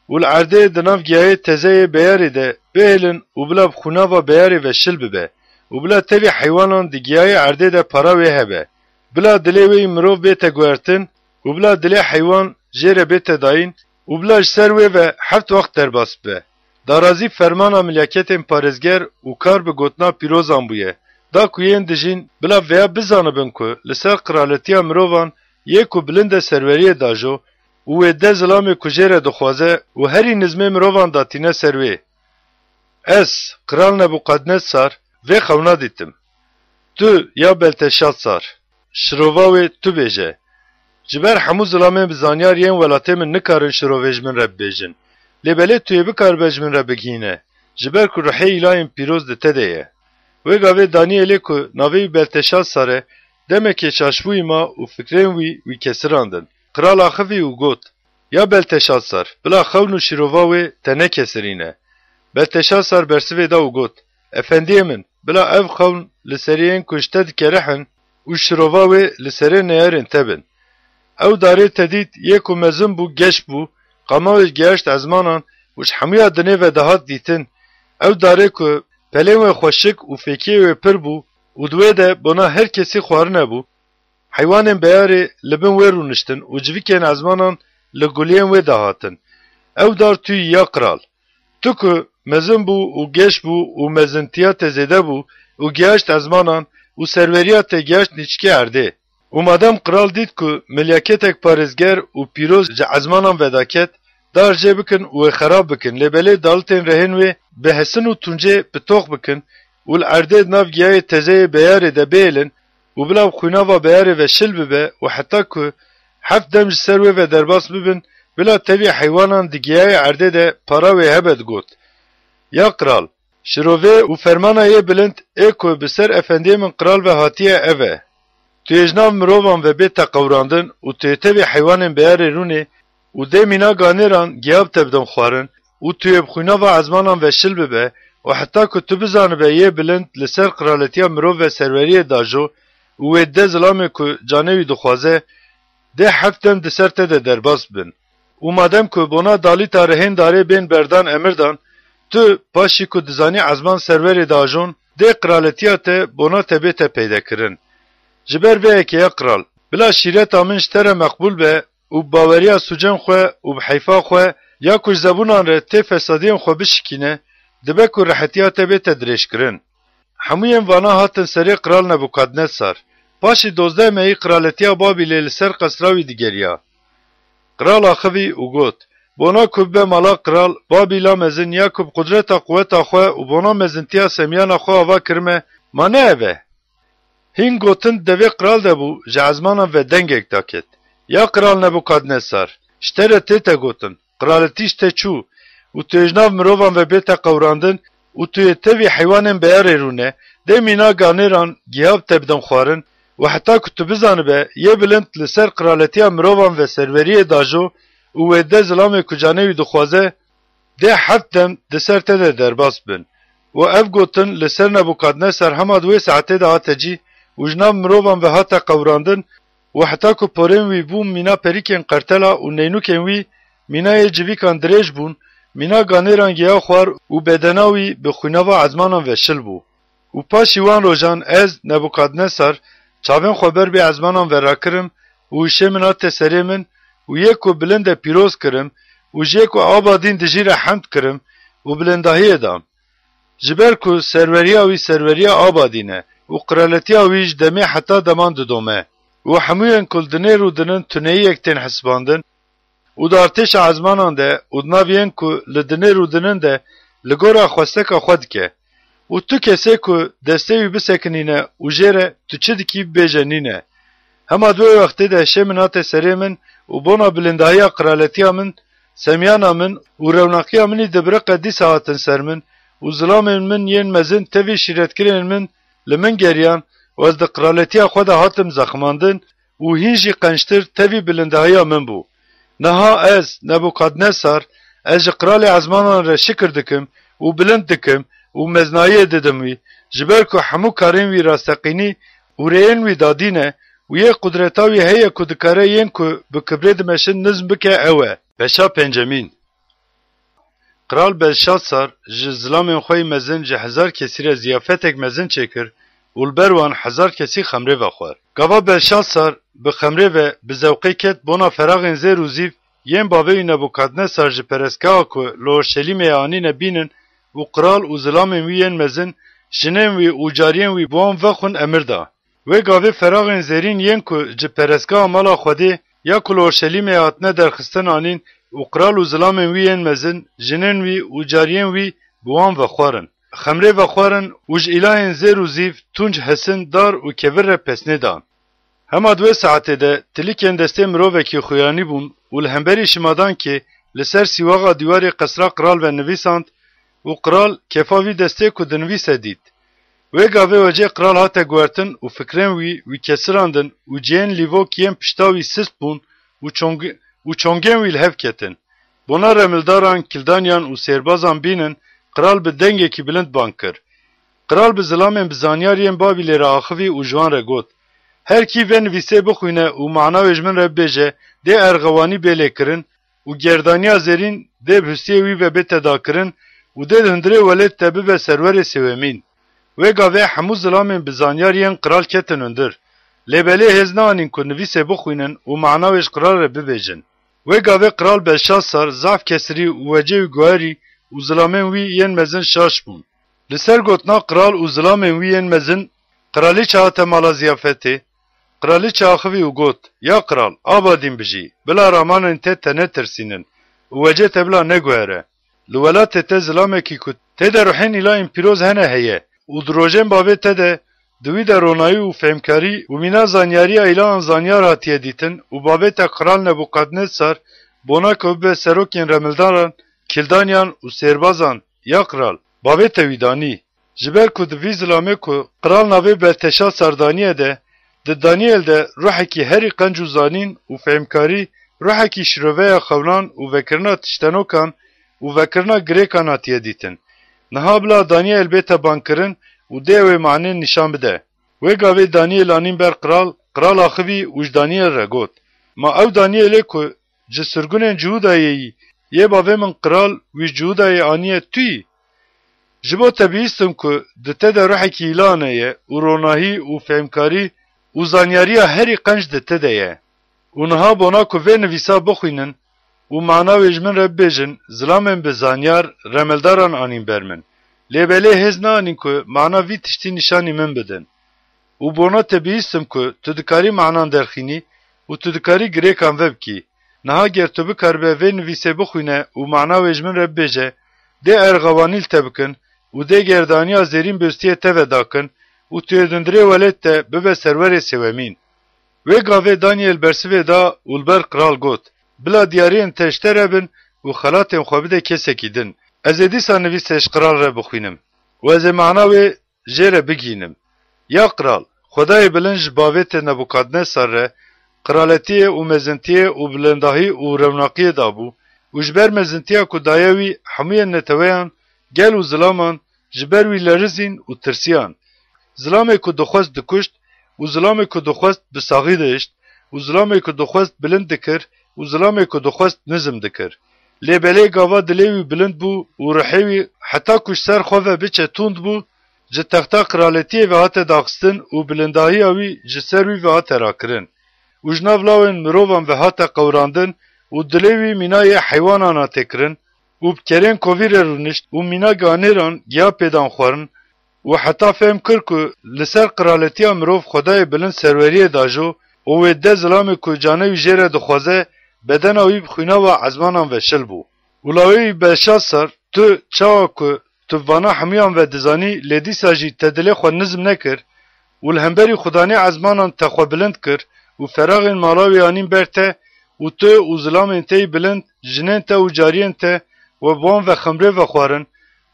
û li erdê di nav giyayê tezeyê bêyarê de bihêlin û bila bi xûnava bêyarê ve şil bibe. û bila tevî heywanan di giyayê erdê de para wê hebe. Bila dilê wê mirov bête guhertin û bila dilê heywan jê re bête dayîn û bila ji ser wê ve heft wext derbas bibe. Darazî fermana milyaketên parêzger û kar bi gotina pîrozan bûye. Da ku yên dijîn bila veya bizanibin ku li ser qiraletiya mirovan yê ku bilind e serweriyê dajo û wê de zilamê ku jê re dixwaze û herî nizmê mirovan datîne ser wê. Ez, Kral Nebukadnesar, vê xewna dîtim. Tu, ya Belteşatsar, şirova wê tu bêje. Ji ber hemû zilamên bi zanyar yên welatê min nikarin şirovê ji min re bibêjin. Lêbelê tu yê bikaribe ji min re bigihîne, ji ber ku ruhê îlayên pîroz di te de ye. Wê gavê Danielê ku navê wî Belteşatsar e, demekê çaşbûyî ma û fikrên wî kesirandin. Kral axivî û got: Ya Belteşatsar, bila xewn û şîrova wê te nekesirîne. Belteşatsar bersivê da û got: Efendiyê min, bila ev xewn li seriyên ku ji te dikerihin û şîrova wê li serê neyarên te bin. Ew darê te dît yê ku mezin bû geş bû Qama geşt ezmanan uç hemiya dinê ve dahat dîtin ew darê ku pelên we xweşik û fêkiyê wê pir bû û di wê de bona her kesî xwarin hebû. Heywanên beyarê li bin wê rûniştin û civîkên ezmanan li guliyên wê de hatin. Ew dar tûyî ya qral. Tu ku mezin bû û geş bû û mezintiya te zêde bû û geşt ezmanan û serveriya te geşt nîçikê erdê. û madem qral dît ku milyaketek parêzger û pîroz ji ezmanan vedaket, dar jê bikin û wê xerab bikin, lêbelê dalitên rehên wê bi hesin û tuncê pitoq bikin û li erdê nav giyayê tezeyê beyarê de bêlin û bila xwînava beyarê ve şil bibe û heta ku heft dem ji ser wê ve derbas bibin, bila tevî heywanan di giyayê erdê de para wê hebe digot. Ya qral, şirovê û fermana yê bilind ê ku bi ser efendiyê min qral ve hatiye ev e. Tu yê ji nav mirovan ve bê te qewrandin û tu yê tevî heywanên beyarê rûnê û dê mîna ganêran giyav te bidin xwarin û tu yê bi xwînava ezmanan ve şil bibe û heta ku tu bizanibe yê bilind li ser qraletiya mirov ve serweriyê dajo û wê de zilamê ku canê wî dixwaze, dê heft dem di ser te de derbas bin. û madem ku bona dalîta rihên darê bên berdan emirdan, tu paşî ku dizanî ezman serwerê dajon, dê qraletiya te bona te bê te peydekirin. Ji ber vê yekê ya qral, bila şîreta min ji te re meqbûl be û baweriya sucên xwe û bi heyfa xwe ya ku ji zebunan re tê fesadiyên xwe bişikîne, dibe ku rihetiya te bê te dirêjkirin. Hemûyên vana hatin serê qral Nebukadnesar. Paşî 12 meyî qraletiya Babilê li ser qesra wî digeriya. Qral axivî û got, bona ku bibe mala qral, Babîla mezin ya ku bi qudreta quweta xwe û bona mezintiya semiyana xwe ava kirime, ma ne ev e? Hîn gotin devê qral de bû ji ezmanan ve dengek daket. Ya qral Nebukadnesar, ji te re tê te gotin, qraletî ji te çû û tu yê ji nav mirovan ve bê te qewrandin û tu yê tevî heywanên beyarê rûne, dê mîna ganêran giyav te bidin xwarin û heta ku tu bizanibe yê bilind li ser qraletiya mirovan ve serweriyê dajo û wê de zilamê ku canê wî dixwaze, dê heft dem di ser te de derbas bin. û ev gotin li ser Nebukadnesar hema di wê saetê de hate cî û ji nav mirovan ve hate qewrandin û heta ku porên wî bûn mîna perîkên qertela û neynûkên wî mînayê civîkan dirêj bûn, mîna ganêran giya xwar û bedena wî bi xwînava ezmanan ve şil bû. û paşî wan rojan ez Nebukadnesar çavên xwe ber bê ezmanan ve rakirim û îşê min hate serê min û yê ku bilind e pîroz kirim û ji yê ku aba dîn dijî re hemd kirim û bilindahiyê dam. Ji ber ku serweriya wî serweriya aba dîn e û qraletiya wî ji demê heta deman didome û hemûyên ku li dinê rû dinin tuneyiyek tên hesibandin û di artêşa ezmanan de û di nav yên ku li dinê rû dinin de li gora xwesteka xwe dike. û tu kesê ku destê wî bisekinîne û jê re tu çi dikî bibêje nîne. Hema di wê wextê de hişê min hate serê min û bona bilindahiya qraletiya min, semiyana min û rewnaqiya minî dibiriqe dîsa hatin ser min û zilamên min yên mezin tevî şîretkirên min li min geriyan û ez di qraletiya xwe de hatim zexmandin û hîn jî qençtir tevî bilindahiya min bû. Niha ez Nebukadnesar, ez ji qralê ezmanan re şikir dikim û bilind dikim û meznayê didim wî, ji ber ku hemû karên wî rasteqînî û rêyên wî dadîne û yê qudreta wî heye ku dikare yên ku bi kibrê dimeşin nizm bike ew e. Beşa pencemîn. Qral Belşatsar ji zilamên xwe mezin ji 1000 kesî re ziyafetek mezin çêkir û li ber wan 1000 kesî xemrê ve xwar. Gava Belşatsar bi xemrê ve bi zewqê ket bona feraxên zêr û zîv yên bavê wî Nebukadnesar ji perestgeha ku li Orşelîmê anîne bînin û qral û zilamên wî yên mezin, jinên wî û cariyên wî bi wan vexwin emir da. Wê gavê feraxên zêrîn yên ku ji perestgeha mala Xwedê ya ku li Orşelîmê hatine derxistin anîn û qral û zilamên wî yên mezin, jinên wî û cariyên wî bi wan vexwarin. Xemrê vexwarin û ji îlahên zêr û zîv tunc hesin dar û kevir re pesnê dan. Hema di wê saetê de tilîkên destê mirovekî xuyanî bûn û li hemberî şimadan ki li ser sîwaxa dîwarê qesra qral ve nivîsand û qral kefa vî destê ku dinivîse dît. Wê gavê wecê qral hate guhertin û fikrên wî kesirandin û cihên lîvok yên pişta wî sist bûn û çongên wî li hev ketin. Bona remildaran, kildanyan û sêrbazan bînin, qral bi dengekî bilind bang kir. Qral bi zilamên bizanyariyên Babilê re axivî û ji wan re got, her kî vê nivîsê bixwîne û mana wê ji min re bibêje, dê erxewanî bê lêkirin و گردانیا زرین ده بحثی وی و بیت داکرن و ده هندره ولد تبه به سرور سوامین و گاوه همو ظلامین بزانیارین قرال کتن اندر لبلی هزنانین که نویسه بخوینن و معناوش قرال را ببیجن و گاوه قرال بلشاسار ضعف کسری و وجه و گوهری و ظلامین وی ین مزن شاش بون لسر گوتنا قرال و ظلامین وی ین مزن قرالی چاهت مالا زیافته قرالیچه آخوی و گوت یا قرال آبادین بجی بلا رامانن ته تنه ترسینن و وجه تبلا نگوهره لولات ته ظلامه کی کت ته در روحین ایلا امپیروز هنه هیه و دروژن بابه ته ده دوی در رونایی و فهمکاری و مینا زانیاری ایلا ان زانیار هاتیه دیتن و بابه ته قرال نبوکادنصر بونا که به سروکین رملداران کلدانیان و سربازان یا قرال بابه ته ویدانی جبر که دوی ظلامه که قرال نوی بلتشا سردانیه ده د دانیل ده روحی که هری قنج و زانین و فهمکاری روحی که شروعه خولان و وکرنا تشتنوکان و وکرنا گریکان آتیه دیتن. نها بلا دانیل بیتا بانکرن و دیوی معنی نشان بده. وی گاوی دانیل آنین بر قرال آخوی وش دانیل را گوت. ما او دانیل که جسرگونن جهودایی یه باوی من قرال وش جهودایی آنیه توی. جبو تبیستم که دته ده روحی که ایلانه و روناهی و فهمکاری و زانیاریا هری قنج دته ده اونها بونا که وی نویسا بخوینن و معنا ویجمن رب بیجن ظلامن به زانیار رملداران آنین برمن لیبله هزنا آنین که معنا وی تشتی نشانی من بدن و بونا تبیستم که تدکاری معنان درخینی و تدکاری گریکان وب کی نها گر تو بکر به وی نویسه بخوینه و معنا ویجمن رب بیجه ده ارغوانیل تبکن و ده گردانیا زیرین بستیه توه داکن و تیدندره ولد ته ببه سرور سوامین. وی گاوه دانیل برسوه دا اولبر قرال گوت. بلا دیارین تشتره بن و خلاتین خوابیده کسه کیدن. از ایدیسا نویسش قرال را بخوینم. و از معناوی جره بگینم. یا قرال، خدای بلنج باویت نبوکادنصر را قرالتیه و مزنتیه و بلنداهی و روناقیه دابو و جبر مزنتیه که دایوی حموی نتویان گل و ظلامان جبروی لرزین و ترسیان. ظلامه که دخواست دکشت و ظلامه که دخواست بساغی داشت و ظلامه که دخواست بلند دکر و ظلامه که دخواست نظم دکر لیبله گاوا دلیوی بلند بو و رحیوی حتی کش سر خواه بچه توند بو جه تختا قرالتیه و هات داغستن و بلنداهی آوی جه سروی و هات راکرن و جناولاوین مروان و هات قوراندن و دلیوی مینای حیوانان تکرن و بکرین کوویر رونشت و مینا گانیران گیا پیدان خورن و حتی فهم کرد که لسر قرالتی مروف خدای بلند سروریه داجو و ویده ظلام که جانوی جیره دخوازه بدن اوی بخوینا و عزمانان و شل بو. اولاوی بلشاز سر تو چاوا که تو وانا حمیان و دزانی لیدی ساجی تدلی خود نظم نکر و الهمبری خدانی عزمانان تخوا بلند کر و فراغ مالاوی آنین برته و تو و ظلام انتی بلند جنین تا و جارین تا و بوان و خمره و خوارن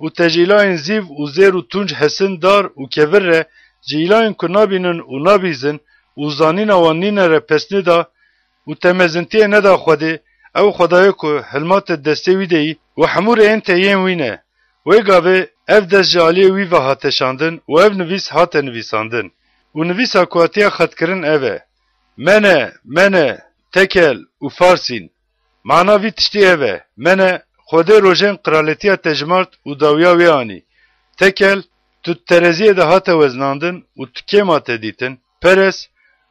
و تجیلاین زیو و زیر و تونج حسن دار و کور ره جیلاین که نابینن و نابیزن و زانین آوانین ره پسنی دا و تمزنتیه ندا خوده او خدایو که حلمات دسته ویده و حمور این تیین وینه و گاوه اف دست جالی وی و هاتشاندن و اف نویس هات نویساندن و نویس اکواتیا خط کرن اوه منه تکل و فارسین معنا وی تشتی اوه منه خود روژن قرالتیا تجمارت و داویا ویانی. تکل تو ترزیه ده هات وزناندن و تکیمات دیتن پرس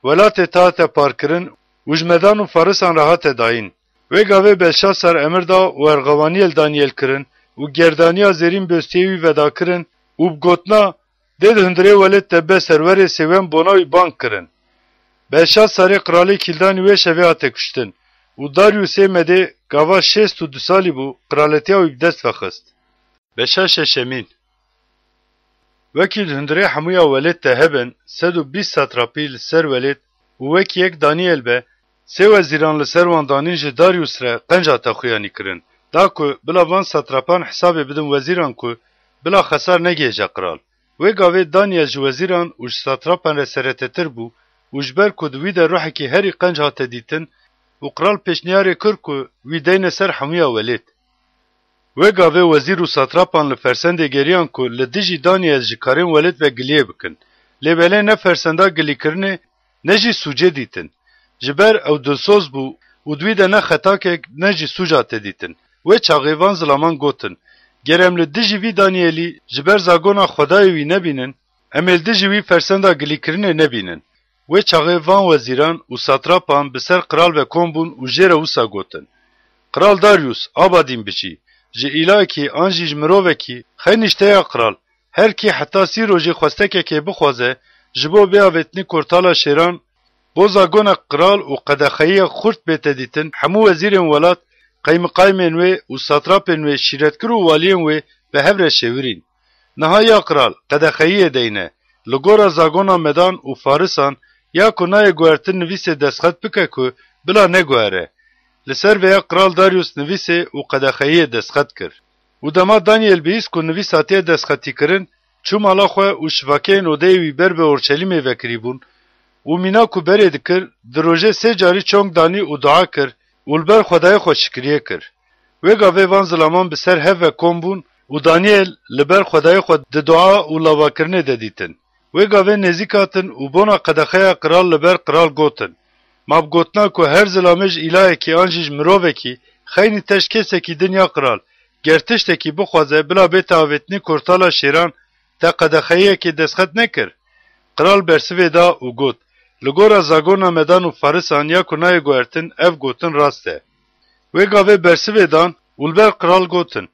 ولات تاعت پارکرن و جمدان و فارسان راحت داین. وی گاوه بلشاسر امر دا و ارغوانیل دانیل کرن و گردانیا زیرین بستیوی ودا کرن و بگوتنا دید هندره ولد تبه سرور سویم بوناوی بانک کرن. بلشاسر قرالی کلدانی وی شوی آته کشتن. و داریوسه مده گاوا 62 سالی بو قرالتیا وی بدست وخست. بشا ششمین وکیل هندره حمویا ولد تهبن 120 ساتراپی لسر ولد و وکی یک دانیل به سه وزیران لسر وان دانیج داریوس را قنجا تخویانی کرن. دا که بلا وان ساتراپان حساب بدن وزیران که بلا خسار نگیجا قرال. وی گاوه دانیل جو وزیران وش ساتراپان را سرطتر بو وجبر که دوی در روحی که هری قنجا تدیتن و قرال پیشنیاری کرد که وی دین سر حمویا ولید. و گاوه وزیر و ساتراپان لفرسنده گریان که لدیجی دانی از جکارین ولید و گلیه بکن. لیبله نه فرسنده گلی کرنه نه جی سوجه دیتن. جبر او دلسوز بو û dwî de ne xetakek ne jî sûca te dîtin. Wê çaxê van zilaman gotin, ger em li dijî vî Danielî ji ber zagona Xwedayê wî nebînin, em ê li dijî wî fersenda gilîkirinê nebînin. Wê çaxê van wezîran û satrapan bi ser qral ve kom bûn û jê re wisa gotin. Qral Darius, aba dîn biçî, ji îlakî an jî ji mirovekî, xey nîşteya qral, her kî heta 30 rojê xwestekekê bixwaze, ji bo biavêtinî kortala şêran, bo zagona qral û qedexeyiya xurt bête dîtin, hemû wezîrên welat, qeymiqaymên wê û satrapên wê şîretkir û waliyên wê bi hev re şêwirîn. Niha ya qral, qedexeyiyê deyne, li gora zagona Medan û Farisan, ya ku nayê guhertin nivîsê destxet bike ku bila neguhere. Li ser vê ya qral Darius nivîsê û qedexeyiyê destxet kir. û dema Daniel bihîst ku nivîs hatiye destxetîkirin, çû mala xwe û şivakeyên odeyê wî ber bi Orçelîmê vekirîbûn, û mîna ku berê dikir, di rojê 3 carî çong danî û dua kir, û li ber Xwedayê xwe şikiriye kir. Wê gavê van zilaman bi ser hev ve kom bûn û Daniel li ber Xwedayê xwe di dua û lavakirinê de dîtin. Wê gavê nêzik hatin û bona qedexeya qral li ber qral gotin. Mab gotina ku her zilamê ji îlayekî an jî ji mirovekî, xeynî teş kesekî din ya qral, ger tiştekî bixwaze bila bête avêtinî kortala şêran, te qedexeyiyekê destxet nekir. Qral bersivê da û got, li gora zagona Medan û Farisan ya ku nayê guhertin, ev gotin rast e. Wê gavê bersivê dan û li ber qral gotin.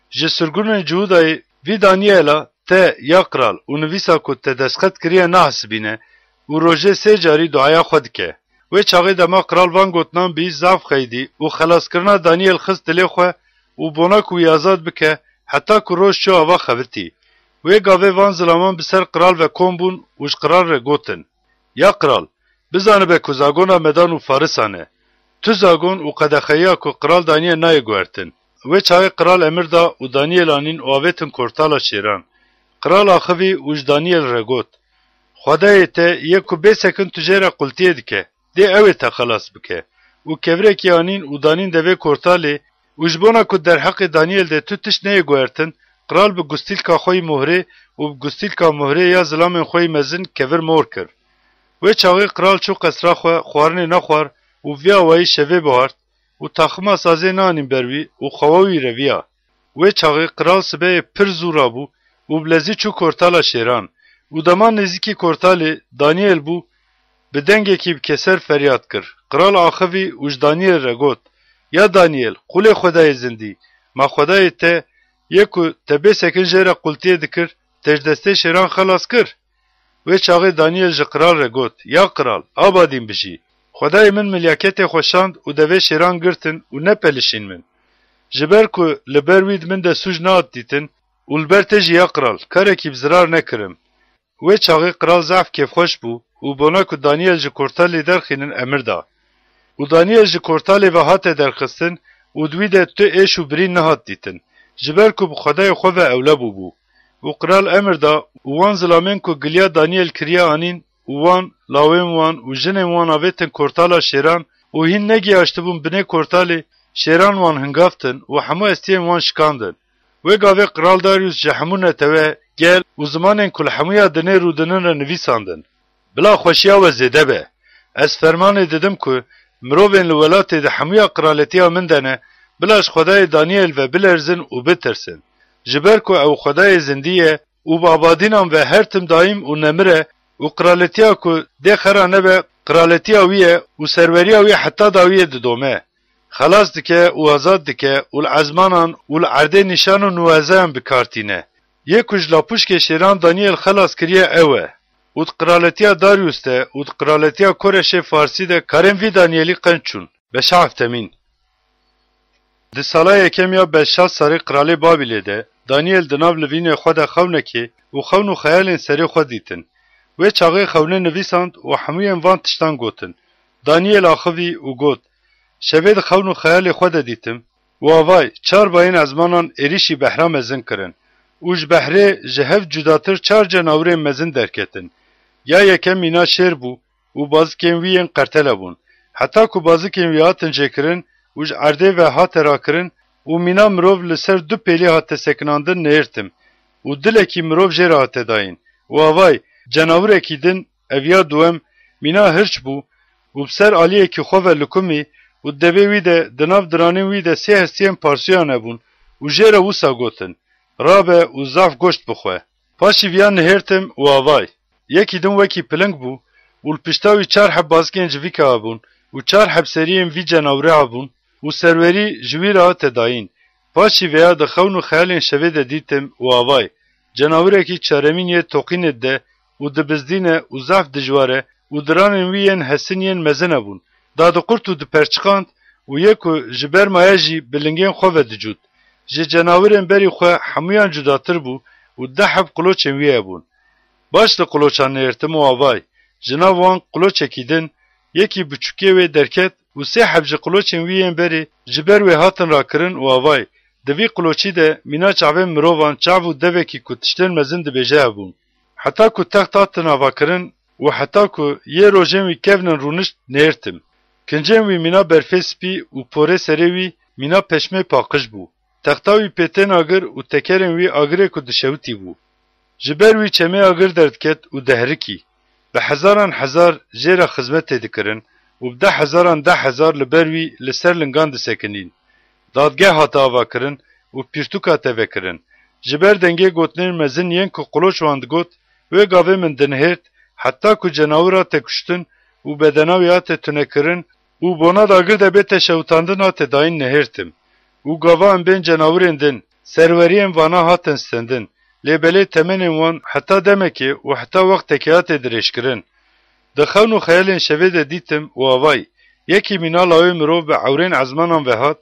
Ji sirgunên Cihudayê vî Daniela te ya qral û nivîsa ku te destxet kiriye nahesibîne û rojê 3 carî duaya xwe dike. Wê çaxê dema qral van gotinan bî zaf xeydî û xelaskirina Daniel xist dilê xwe û bona ku wî azad bike, heta ku roj çû ava xebitî. Wê gavê van zilaman bi ser qral ve kom bûn û ji qral re gotin. Ya qral, bizanibe ku zagona Medan û Farisan e. Tu zagon û qedexeyiya ku qral daniye nayê guhertin. Wê çaxê qral emir da û Daniel anîn û avêtin kortala şêran. Qral axivî û ji Daniel re got. Xwedayê te yê ku bêsekin tu jê re qultiyê dike, dê ew ê te xelas bike. û kevrekî anîn û danîn devê kortalê û ji bona ku derheqê Daniel de tu tişt neyê guhertin, qral bi gustîlka xwe yî mohrê û bi gustîlka mohrê ya zilamên xwe yî mezin kevir mor kir. Wê çaxê qral çû qesra xwe xwarinê nexwar û viya wayî şevê bihart û taxima sazê nanîn ber wî û xewa wî reviya. Wê çaxê qral sibeyê pir zûra bû û bilezî çû kortala şêran û dema nêzîkî kortalê Daniel bû, bi dengekî bi keser feryat kir. Qral axivî û ji Daniel re got, ya Daniel, qulê Xwedayê zindî, ma Xwedayê te yê ku te bêsekin jê re qultiyê dikir, te ji destê şêran xelas kir. Wê çaxê Daniel ji qral re got, ya qral, aba dîn bijî, Xwedayê min milyaketê xwe şand û devê şêran girtin û nepelişîn min. Ji ber ku li ber wî min de sûc nehat dîtin û li ber te jî ya qral, karekî bi zirar nekirim. Wê çaxê qral zef kêfxweş bû û bona ku Daniel ji kortalê derxînin emir da. û Daniel ji kortalê ve hate derxistin û dwî de tu êş û birîn nehat dîtin, ji ber ku bi Xwedayê xwe ve ewle bûbû. û qral emir da û wan zilamên ku giliya Daniel kiriye anîn û wan, lawên wan û jinên wan avêtin kortala şêran û hîn negihaştibûn binê kortalê, şêran wan hingavtin û hemû estiyên wan şikandin. Wê gavê qral Darius ji hemû netewê gel û zimanên ku li hemûya dinêr û dinin re nivîsandin. Bila xweşiya we zêde be, ez fermanê didim ku mirovên li welatê di hemûya qiraletiya min de ne, bila ji Xwedayê Daniel ve bilerzin û bitirsin. Ji ber ku ew Xwedayê zindî ye û bi abadînan ve her tim daîm û nemir e û qiraletiya ku dê xera nebe, qiraletiya wî ye û serweriya wî heta da wî yê didome. Xelas dike û azad dike û li ezmanan û li erdê nîşan û nûezayan bikartîne. Yê ku ji lapuşkê şêran Daniel xelas kiriye ew e. û di qiraletiya Darius de û di qiraletiya Koreşê Farsî de karên vî Danielî qenc çûn. Beşa heftemîn. Di sala yekem ya Belşaz sarê qiralê Babilê de, Daniel di nav livînê xwe de xewnekê û xewn û xeyalên serê xwe dîtin. Wê çaxê xewnê nivîsand û hemûyên van tiştan gotin. Daniel axivî û got, şevê di xewn û xeyalê xwe de dîtim, û avay, 4 bayên ezmanan êrişî behra mezin kirin. û ji behrê ji hev cudatir 4 cenawirên mezin derketin. Ya yekem mîna şêr bû û bazikên wî yên qertele bûn. Heta ku bazikên wî hatin jêkirin û ji erdê ve hate rakirin û mîna mirov li ser 2 pêlî hate sekinandin nêrtim û dilekî mirov jê re hate dayîn. û avay, cenawirekî din, ev ya duem, mîna hirç bû û bi ser aliyekî xwe ve likumî û û devê wî de di nav diranên wî de sê hestiyên parsiyan hebûn û jê re wisa gotin, rabe û zaf goşt bixwe. Paşî viyan nihêrtim û avay. Yekî din wekî piling bû û li pişta wî çar heb bazikên civîka hebûn û çar heb seriyên vî cenawrê hebûn û serwerî ji wî re hate dayîn. Paşî vêya di xewn û xeyalên şevê de dîtim û avay. Cenawrekî çaremîn yê toqînê de û dibizdîne û zaf dijwar e û diranên wî yên hesin yên mezin hebûn. Da diqurt û diperçiqand û yê ku ji ber maye jî bilingên xwe ve dicût. Ji cenawirên berî xwe hemûyan cudatir bû û 10 heb quloçên wî hebûn. Baş li quloçan nihêrtim û avay. Ji nav wan quloçekî din, yekî biçûkê wê derket û sê heb ji quloçên wî yên berî ji ber wê hatin rakirin û avay. Di vî quloçî de mîna çavên mirovan çav û devekî ku tiştên mezin dibêje hebûn. Heta ku text hatin avakirin û heta ku yê rojên wî kevnin rûnişt nihêrtim. Kincên wî mîna berfê spî û porê serê wî mîna peşmê paqij bû. Texta wî pêtên agir û tekerên wî agirê ku dişewitî bû. Ji ber wî çemê agir derdiket û deherikî. Bi hezaran hezar jê re xizmetê dikirin û bi 10 hezaran 10 hezar li ber wî li ser lingan disekinîn. Dadgeh hate avakirin û pîrtûka te vekirin. Ji ber dengê gotinên mezin yên ku quloç wan digot, wê gavê min dinihêrt heta ku cenawir hate kuştin û bedena wî hate tunekirin û bona dagir de bê teşewitandin hate dayîn nihêrtim. û gava em bên cenawirên din, serweriyên vana hatin stendin. Lê belê temenên wan heta demekê û heta wextekê hate dirêjkirin. Di xewn û xeyalên şevê de dîtim û avay. Yekî mîna lawê mirov bi ewrên ezmanan ve hat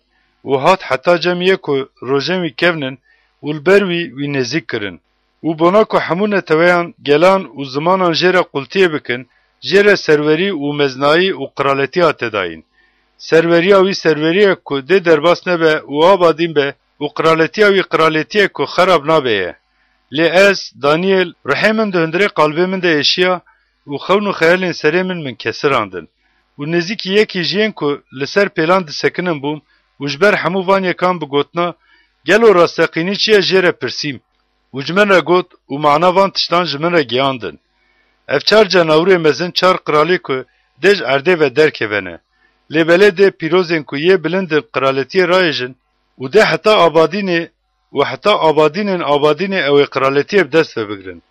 û hat heta cem yê ku rojên wî kevnin û li ber wî wî nêzik kirin. û bona ku hemû neteweyan gelan û zimanan jê re qultiyê bikin, jê re serwerî û meznayî û qiraletî hate dayîn. Serweriya wî serweriyek ku dê derbas nebe û abadîn be û qiraletiya wî qiraletiyek ku xerab nabe ye. Lê ez, Daniel, rihê min di hundirê qalbê min de êşiya û xewn û xeyalên serê min kesirandin. û nêzîkî yekî ji yên ku li ser pêlan disekinin bûm û ji ber hemû van yekan bi gotina gelo rasteqînî çi ye jê re pirsîm û ji min re got û mana van tiştan ji min re giyandin. Ev çar cenawirê mezin çar qiralê ku dê ji erdê ve derkevene. Lê belê dê pîrozên ku yê bilindin qiraletiyê rayêjin û dê heta abadînê û heta abadînê ew ê qiraletiyê bi dest ve bigirin.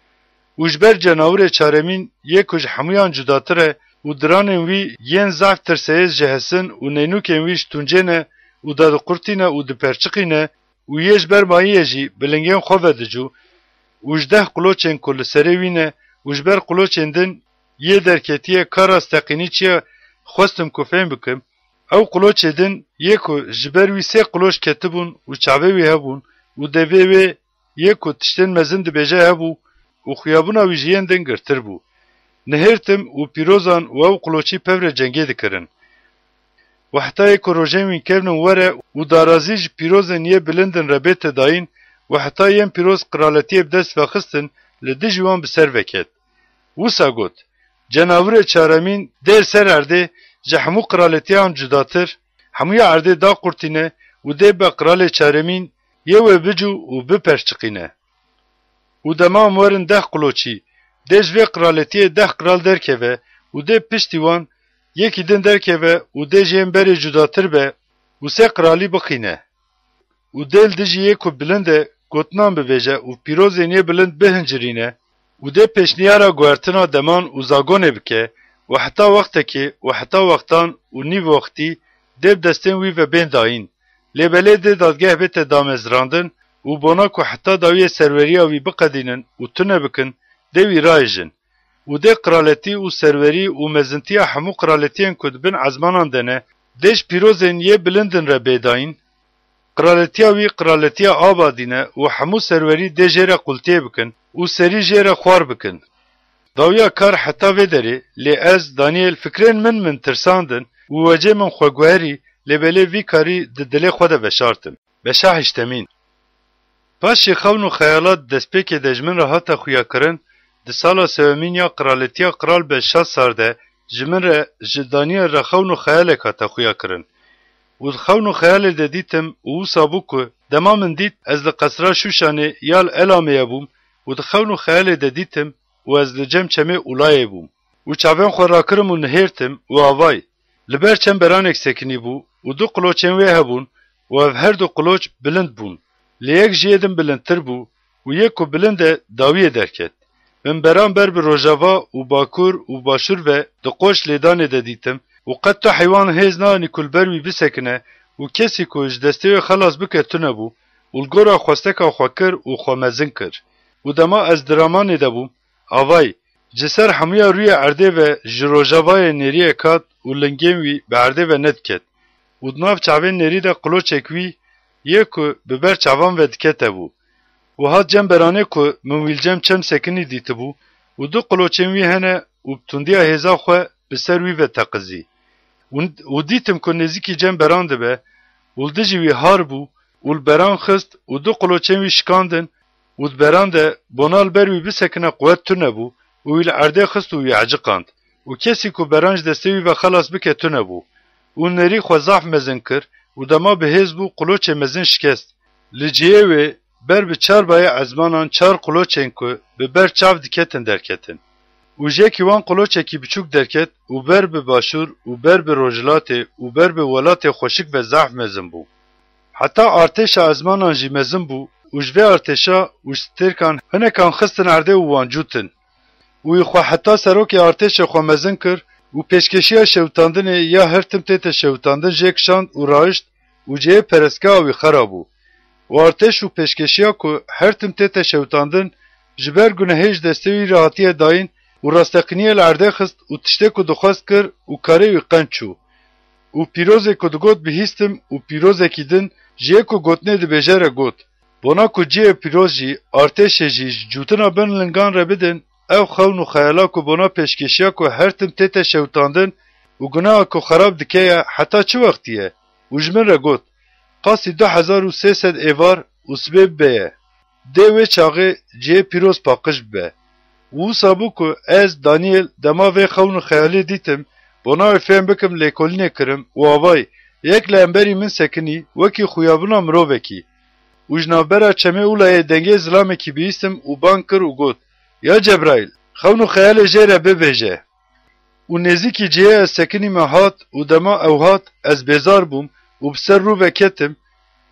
û ji ber cenawirê çaremîn yê ku ji hemûyan cudatir e û diranên wî yên zaf tirseyêz ji hesin û neynûkên wî ji tuncê ne û dadiqurtîne û diperçiqîne û yê ji ber mayiyê jî bilingên xwe ve dicû û ji 10 quloçên ku li serê wî ne û ji ber quloçên din yê derketiye kara steqînî çi ye xwestim ku fêm bikim, ew quloçê din yê ku ji ber wî sê quloç ketibûn û çavê wî hebûn û devê wê yê ku tiştên mezin dibêje hebû û xuyabûna wî ji yên din girtir bû. Nihêrtim û pîrozan û ew quloçî pevre cengê dikirin. û heta yê ku rojên wî kevnin were û darazî ji pîrozên yê bilindin re bête dayîn û heta yên pîroz qiraletiyê bi dest vexistin, li dijî wan bi ser veket. Wisa got, cenawirê çaremîn dêr ser erdê ji hemû qiraletiyan cudatir, hemûya erdê daqurtîne û dê be qiralê çaremîn yê wê bicû û biperçiqîne. û dema em werin 10 quloçî, dê ji vê qiraletiyê 10 qiral derkeve û dê piştî wan yekî din derkeve û dê ji yên berê cudatir be û sê qiralî bixîne. û dê li dijî yê ku bilind e gotinan bibêje û pîrozên yê bilind bihincirîne û dê pêşniyara guhertina deman û zagonê bike û heta wextekê û heta wextan û nîv wextî dê bi destên wî ve bên dayîn. Lê belê dê dadgeh bête damezrandin û bona ku heta dawiyê serweriya wî biqedînin û tune bikin, dê wî rayêjin. û dê qiraletî û serwerî û mezintiya hemû qiraletiyên ku dibin ezmanan de ne, dê ji pîrozên yê bilindin re bêdayîn, qiraletiya wî qiraletiya abadîne û hemû serwerî dê jê re qultiyê bikin û serî jê re xwar bikin. Dawiya kar heta vê derê, lê ez, Daniel, fikrên min tirsandin û wecê min xweguherî, lê belê vî karî di dilê xwe de veşartim. Beşa hiştemîn. Paşê xewn û xeyalat destpêkê de ji min re hate xuyakirin, di sala sewemîn ya qiraletiya Qral Belşasar de ji min re ji Daniel re xewn û xeyalek hate xuyakirin. û di xewn û xeyalê de dîtim û wisa bû ku dema min dît ez li qesra Şûşanê ya li Elamê bûm û di xewn û xeyalê de dîtim û ez li cem çemê Ulayê bûm û çavên xwe rakirim û nihêrtim û avay. Liber çemberanek sekinî bû û du qloçên wê hebûn û ev her du qloç bilind bûn. Lê yek ji yê din bilindtir bû û yek ku bilind e dawiyê derket. Min beran ber bi Rojava û Bakur û Başûr ve di qoç lêdanê de dîtim û qet tu heywan hêz nanî ku li ber wî bisekine û kesî ku ji destê wê xelas bike tune bû û li gora xwesteka xwe kir û xwe mezin kir. û dema ez di ramanê de bûm, avay, ji ser hemûya rûyê erdê ve ji Rojavayê nêriyê kat û lingên wî bi erdê ve nedikket. û di nav çavên nêrî de qloçek wî yê ku bi ber çavan ve dikete bû. û hat cemberanê ku min wîlcem çem sekinî dîtibû û du qloçên wî hene û bi tundiya hêza xwe bi ser wî ve teqizî. û dîtim ku nêzîkî cemberan dibe û li dijî wî har bû û li beran xist û du qloçên wî şikandin û di beran de bona li ber wî bisekine quwet tune bû û wî li erdê xist û wî eciqand û kesî ku beran ji destê wî ve xelas bike tune bû û nêrî xwe zaf mezin kir û dema bihêz bû qloçê mezin şikest. Li ciyê wê ber bi çar bayê ezmanan çar qloçên ku bi ber çav diketin derketin. û jekî wan qloçekî biçûk derket û ber bi Başûr û ber bi Rojhilatê û ber bi welatê xweşik ve zaf mezin bû. Heta artêşa ezmanan jî mezin bû û ji vê artêşa û stêrkan hinekan xistin erdê û wan cûtin. û wî xwe heta serokê artêşê xwe mezin kir û pêşkeşiya şewitandinê ya her tim tête şewitandin jê kişand û raişt û cihê perestgeha wî xera bû. û artêş û pêşkeşiya ku her tim tête şewitandin ji ber gunehê ji destê wî re hatiye dayîn û rasteqîniyê li erdê xist û tiştê ku dixwest kir û karê wî qenc çû. û pîrozê ku digot bihîstim û pîrozekî din jiyê ku gotnê dibêje re got. Bona ku ciyê pîroz jî artêşê jî ji cûtina bin lingan re bidin, ew xewn û xeyala ku bona pêşkeşiya ku her tim tête şewitandin û guneha ku xerab dike ye heta çi wextî ye? û ji min re got, qasî 2300 êvar û sibê bibe ye. Dê wê çaxê ciyê pîroz paqij bibe. û wisa bû ku ez, Daniel, dema vê xewn û xeyalê dîtim, bona wê fêm bikim lêkolînê kirim û avay, yek li emberî min sekinî wekî xuyabûna mirovekî. û ji navbera çemê ûlayê dengê zilamekî bihîstim û bang kir û got, ya Cebraîl, xewn û xeyalê jê re bibêje. û nêzîkî cihê ez sekinî me hat û dema ew hat, ez bêzar bûm û bi ser rû ve ketim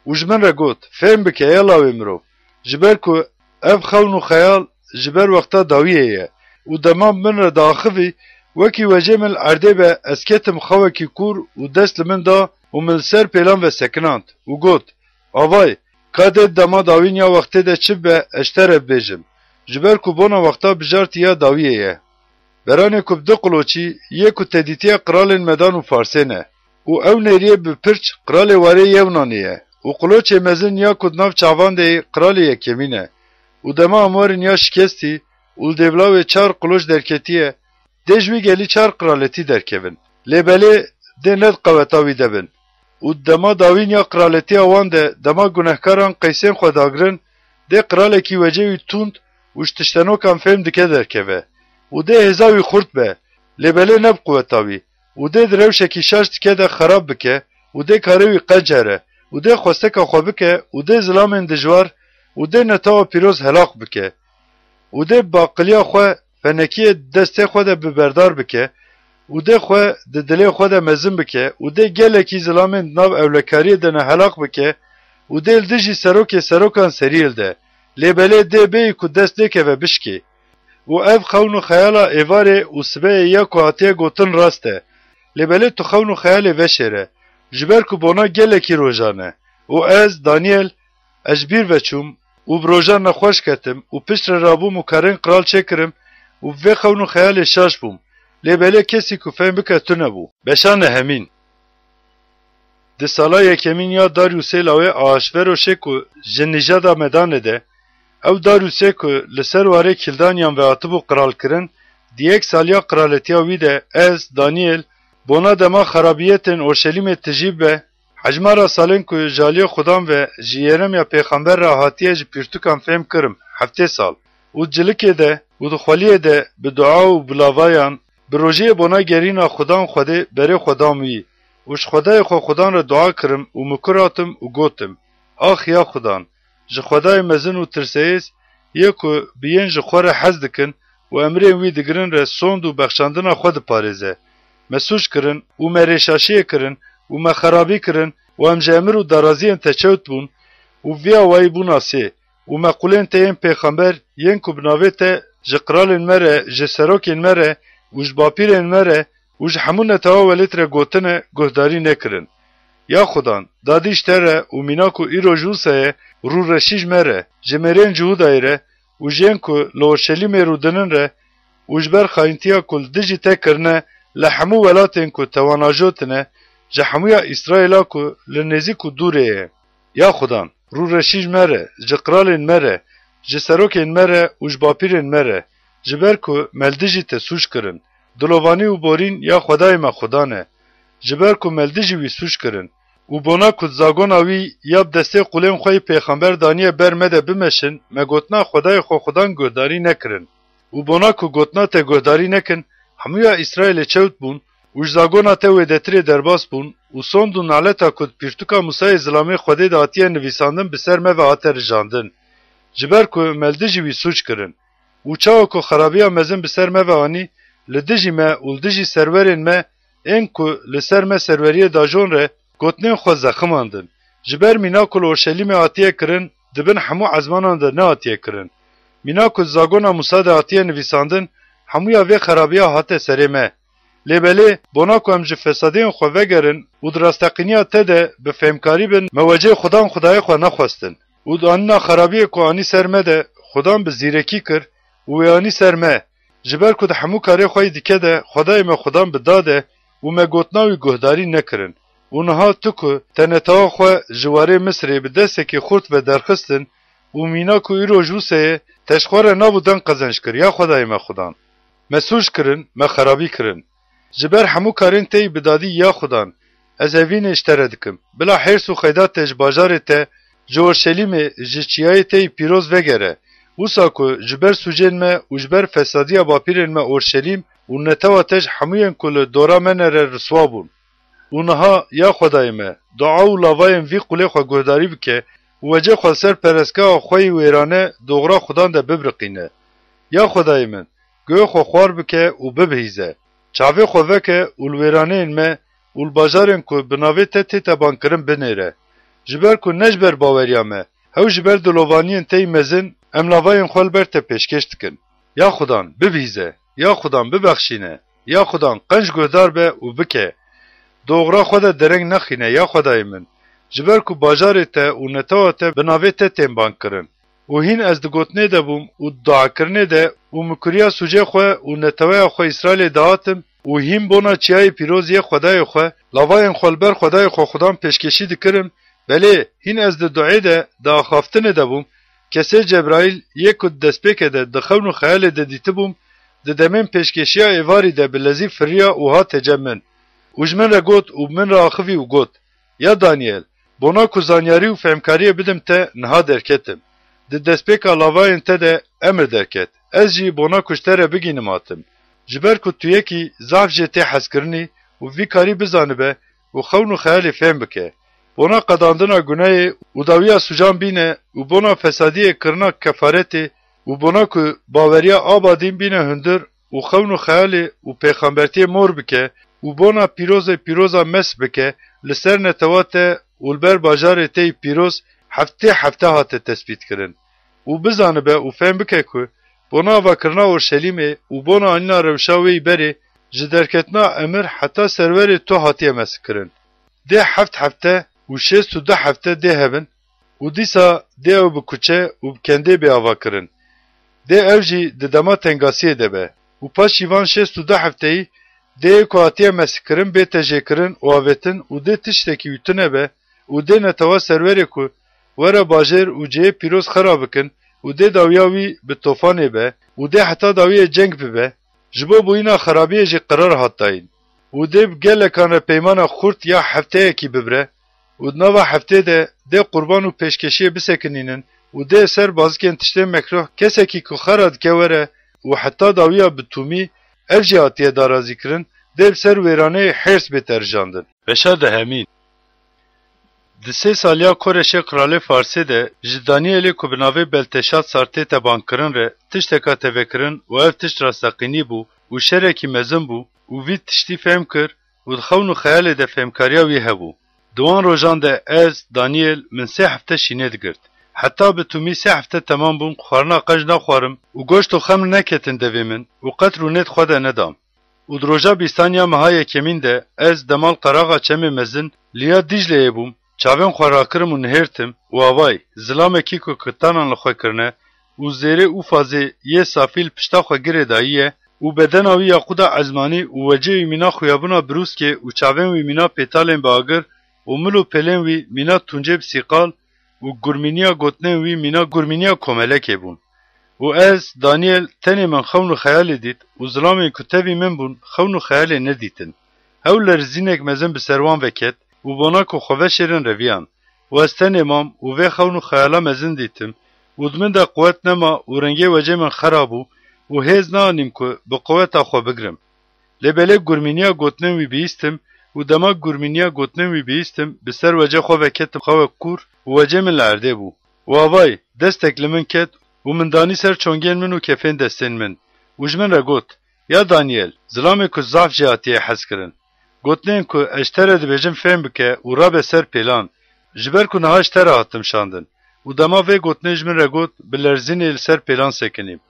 û ji min re got, fêm bike ya lawê mirov, ji ber ku ev xewn û xeyal ji ber wexta dawiyê ye û dema min re diaxivî wekî wecê min li erdê be ez ketim xewekî kûr û dest li min da û min li ser pêlan ve sekinand û got, avay, ka dê dema dawîn ya wextê de çi be ez te re bibêjim, ji ber ku bona wexta bijartî ya dawiyê ye. Beranê ku bi du qloçî yê ku tedîtiya qiralên Medan û Farsê ne û ew nêriyê bi pirç qiralê warê Yevnanê ye û qloçê mezin ya ku di nav çavan de qiralê Yekemîn e û dema amarên ya şikestî û li dêvlavê çar qloç derketiye, dê ji wî gelî çar qiraletî derkevin. Lê belê dê ned qeweta wî debin. û dema dawîn ya qiraletiya wan de dema gunehkaran qeysên xwe dagirin, dê qiralekî wecê wî tund û ji tiştenokan fêm dike derkeve û dê hêza wî xurt be, lê belê ne bi quweta wî û dê di rewşekî şaş dike de xerab bike û dê karê wî qenc here û dê xwesteka xwe bike û dê zilamên dijwar û dê netawa pîroz helaq bike û dê bi aqiliya xwe fenekiyê destê xwe de biberdar bike û dê xwe di dilê xwe de mezin bike û dê gelekî zilamên di nav ewlekariyê de ne helaq bike û dê li dijî serokê serokan serî de, lê belê dê bêyî ku dest dêkeve bişkê. û ev xewn û xeyala êvarê û sibeyê ya ku hatiye gotin rast e, lê belê tu xewn û xeyalê veşêre, ji ber ku bona gelekî rojan e. û ez, Daniel, ez ji bîr veçûm û bi rojan re xweş ketim û pişt re rabûm û karên qiral çêkirim û vê xewn û xeyalê şaş bûm, lê belê kesî ku fêm bike tune bû. Beşa nehemîn. Di sala yekemîn ya Daryûsê lawê Ahasveroşê ku ji nîjada Medanê de, ew Daryûsê ku li ser warê kildaniyan ve hatibû qiralkirin, di yek saliya qiraletiya wî de ez, Daniel, bona dema xerabiyetên Orşelîmê tijî be, hecmara salên ku ji aliyê Xudan ve ji Yeremya pêxember re hatiye ji pîrtûkan fêm kirim, heftê sal. û cilikê de û di xweliyê de bi dua û bi lavayan, bi rojiyê bona gerîna Xudan Xwedê berê Xwedam wî û ji Xwedayê xwe Xudan re dua kirim û mikuratim û gotim, ax ya Xudan, ji Xwedayê mezin û tirseyêz, yê ku bi yên ji xwe re hez dikin û emrên wî digirin re sond û bexşandina xwe diparêze. مسوج کرن و مرشاشی کرن و مخرابی کرن و ام جمر و درازین تچوت بون و ویا وای بونا سی و مقولن تیم پیغمبر ین کو بناوه ته جقرالن مره جسروکن مره و جباپیرن مره و جحمون تاو ولیتر گوتنه گهداری نکرن. یا خدان دادیش تره و میناکو ایرو جوسه رو رشیج مره جمرین جهود ایره و جین کو لورشلیم رو دنن ره و جبر خاینتیا کل دجی تکرنه لحمو ولاتن کو تواناجوتنه جحمویا اسرائیلا کو لنزی کو دوره. یا خدان رو رشیج مره جقرالن مره جسروکن مره و جباپیرن مره جبر کو ملدجی تسوش کرن دلوانی و بورین یا خدای ما خدانه جبر کو ملدجی وی سوش کرن و بونا کو زاگونا وی یاب دسته قولن خوی پیغمبر دانیه برمده بمشن مگوتنا خدای خو خدان گوداری نکرن و بونا کو گوتنا ته گوداری نکن همویا اسرائیل چوت بون و زاگونا ته ودتری درباس بون و سوندو نالتا کود پیرتوکا موسی زلامی خودی داتیه نویساندن بسر مه و آتر جاندن جبر کو ملدجی وی سوچ کرن و چاو کو خرابیا مزن بسر مه و آنی لدجی مه و لدجی سرورین مه این کو لسر مه سروریه داجون ره گوتنین خو زخماندن جبر مینا کل اورشلیم آتیه کرن دبن همو عزمانان ده نه آتیه کرن مینا کل زاگونا موسی ده آتیه نویساندن همویا وی خرابیا هاته سریمه لیبلی بونا کو هم فسادین خو وگرن و دراستقینیا تده به فهمکاری بن مواجه خدای خو نخواستن و داننا خرابی کو آنی سرمه ده خدان به زیرکی کر و آنی سرمه جبر کو ده همو کاری خوی دیکه ده خدای ما خدان بداده و ما گوتناوی گهداری نکرن و نها تکو تنتا خو جواره مصری به دسته که خورد و درخستن و مینا کو ایرو جوسه تشخور نابودن قزنش کر یا خدای ما خدان مسوج کرن ما خرابی کرن جبر همو کارین تی بدادی یا خدان از اوین اشتره دکم بلا حرس و خیدات تج باجار ته جورشلیم جچیای تی پیروز وگره وسا کو جبر سوجن ما و جبر فسادی باپیرن ما اورشلیم و نتوا تج هموین کل دورا منر رسوابون اونها یا خدای ما دعا و لاوایم وی قوله خو گهداری بکه و وجه خو سر پرسکا خوی ویرانه دوغرا خدان ده ببرقینه یا خدای من گوه خو خوار بکه و ببهیزه چاوی خو وکه اولویرانه انمه اولباجارن کو بناوی ته تبان کرن بنیره جبر کو نجبر باوریامه هاو جبر دلوانین تی مزن املاواین خول بر ته پیشکش دکن یا خدان ببهیزه یا خدان ببخشینه یا خدان قنج گهدار به و بکه دوغرا خود درنگ نخینه یا خدای من جبر کو باجار ته و نتاو ته بناوی ته تنبان کرن و هین از دگوتنه ده بوم و دعا کرنه ده و مکریا سوجه خو و نتوه خو اسرائیل دهاتم و هین بونا چیای پیروزی خدای خو لاواین خلبر خدای خو خدام پیشکشی دکرم بله هین از دعای ده دا خافتنه ده بوم کسی جبرائیل یک دسپیک ده دخون خیال ده دیته بوم ده دمین پیشکشی ایواری ده بلزی فریا و ها تجمن وجمن را گوت و من را آخوی و گوت یا دانیل بونا کو زانیاری و فهمکاری بدم ته نها درکتم ده دسپیکا لاواین ته ده امر درکت از جی بونا کشتره بگینم آتم جبر کو تو یکی ضعف جته حس کرنی و وی کاری بزانه به و خون و خیالی فهم بکه بونا قداندنا گناه و داویا سوجان بینه و بونا فسادی کرنا کفارتی و بونا کو باوریا آبادین بینه هندر و خون و خیالی و پیغمبرتی مور بکه و بونا پیروزا مس بکه لسر نتواته ولبر باجار تی پیروز هفته هاته تثبیت کرن و بزانه به و فهم بکه که بونا و کرنا اورشلیمه و بونا آنینا روشاوی بری جدرکتنا امر حتی سرور تو هاتیه مس کرن ده هفته و 6 هفته ده هبن و دیسا ده او بکوچه و بکنده به آوا کرن ده اوجی ده دما تنگاسیه ده به و پاس شیوان 6 هفته ای ده که هاتیه مس کرن به تجه کرن و آویتن و ده تشتکی ویتونه به و ده نتوا سروری که ورا باجر و جه پیروز خراب کن و ده داویاوی به توفانه به و ده حتی داوی جنگ به جبو بوینا خرابیه جه قرار هاتاین و ده بگل کانه پیمان خورد یا هفته اکی ببره و نوا هفته ده قربان و پیشکشی بسکنینن و ده سر بازکن تشته مکروه کسی که خراد که وره و حتی داویا بتومی افجی آتیه دارازی کرن ده سر ویرانه حرس بترجاندن بشه ده همین د 3 سالیا کورش قراله فارسی ده جدانیلی کو بناوی بلتشات سارته تبان کرن ره تشتکا تفکرن و اف تشت راستقینی بو و شرکی مزن بو û vî tiştî fêm kir û di xewn û xeyalê de fêmkariya wî hebû. Di wan rojan de ez, Daniel, min 3 hefte şînê digirt. Heta bi tûmî 3 hefte temam bûn, xwarina qej naxwarim û goşt û xemr neketin devê min û qet rûnê xwe de nedam. û di roja bîstaniya meha yekemîn de ez demal qeraxa çemê mezin liya Dicleyê bûm, çavên xwe rakirim û nihêrtim û avay, zilamekî ku kirtanan li xwe kirine û zêrê û fazê yê safîl pişta xwe girê dayiye û bedena wî Yaquda Ezmanî û wecê wî mîna xuyabûna brûskê û çavên wî mîna pêtalên biagir û mil û pelên wî mîna tuncê bi sîqal û gurmîniya gotinên wî mîna gurmîniya komelekê bûn. û ez, Daniel, tenê min xewn û xeyalê dît û zilamên ku tevî min bûn xewn û xeyalê nedîtin. Hewl lerzînek mezin bi ser wan veket û bona ku xwe veşêrin reviyan. û ez tenê mam û vê xewn û xeyala mezin dîtim û di min de quwet nema û rengê wecê min xera bû û hêz neanîm ku bi quweta xwe bigirim. Lê belê gurmîniya gotinên wî bihîstim û dema gurmîniya gotinên wî bihîstim bi ser wecê xwe veketim xewe kûr û wecê min li erdê bû. û avay, destek li min ket û min danî ser çongên min û kefên destên min. û ji min re got, ya Daniel, zilamê ku zaf jê hatiye hez kirin. Gotinên ku ez ji te re dibêjim fêm bike û rabe ser pêlan, ji ber ku niha ji te re hatim şandin. û dema vê gotinê ji min re got, bi lerzînê li ser pêlan sekinîm.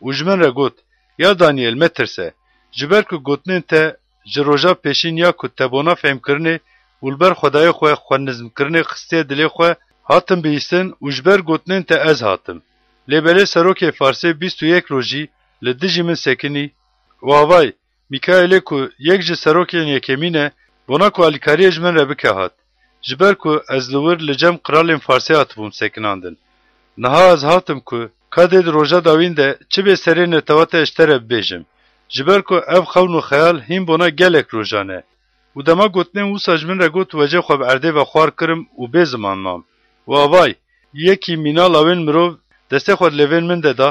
û ji min re got, ya Daniel, me tirse, ji ber ku gotinên te ji roja pêşîn ya ku te bona fêmkirinê û li ber xwedayê xwe xwenizmkirinê xistiye dilê xwe hatim bihîstin û ji ber gotinên te ez hatim. Lê belê serokê Farsê 21 rojî li dijî min sekinî û avay, Mikaelê ku yek ji serokên yekemîn e, bona ku alîkariyê ji min re bike hat. Ji ber ku ez li wir li cem qiralên Farsê hatibûm sekinandin. Niha ez hatim ku kadê di roja dawîn de çi bê serê netewata ji te re bibêjim. Ji ber ku ev xewn û xeyal hîn bona gelek rojan e. û dema gotinên wisa ji min re got wecê xwe bi erdê ve xwar kirim û bê ziman mam. û avay, yekî mîna lawên mirov destê xwe di lêvên min de da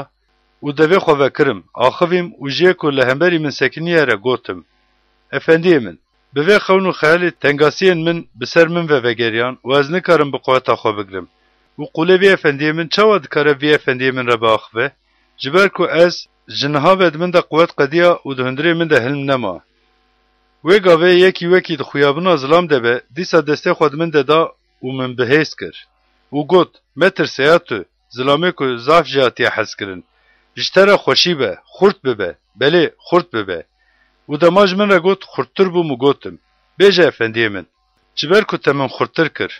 û devê xwe vekirim, axivîm û jiyê ku li hemberî min sekiniye re gotim. Efendiyê min, bi vê xewn û xeyalê tengasiyên min bi ser min ve vegeriyan û ez nikarim bi quweta xwe bigirim. û qûlê vê efendiyê min çawa dikare vê efendiyê min re biaxive? Ji ber ku ez ji niha ve di min de quwet qediya û di hundirê min de hilm nema. Wê gavê yekî wekî di xuyabûna zilam de be, dîsa destê xwe di min de da û min bihêz kir. û got, me tirse ya tu, zilamê ku zaf jî hatiye hez kirin. Ji te re xweşî be, xurt bibe, belê, xurt bibe. û dema ji min re got, xurttir bûm û gotim, bêje efendiyê min, ji ber ku te min xurttir kir.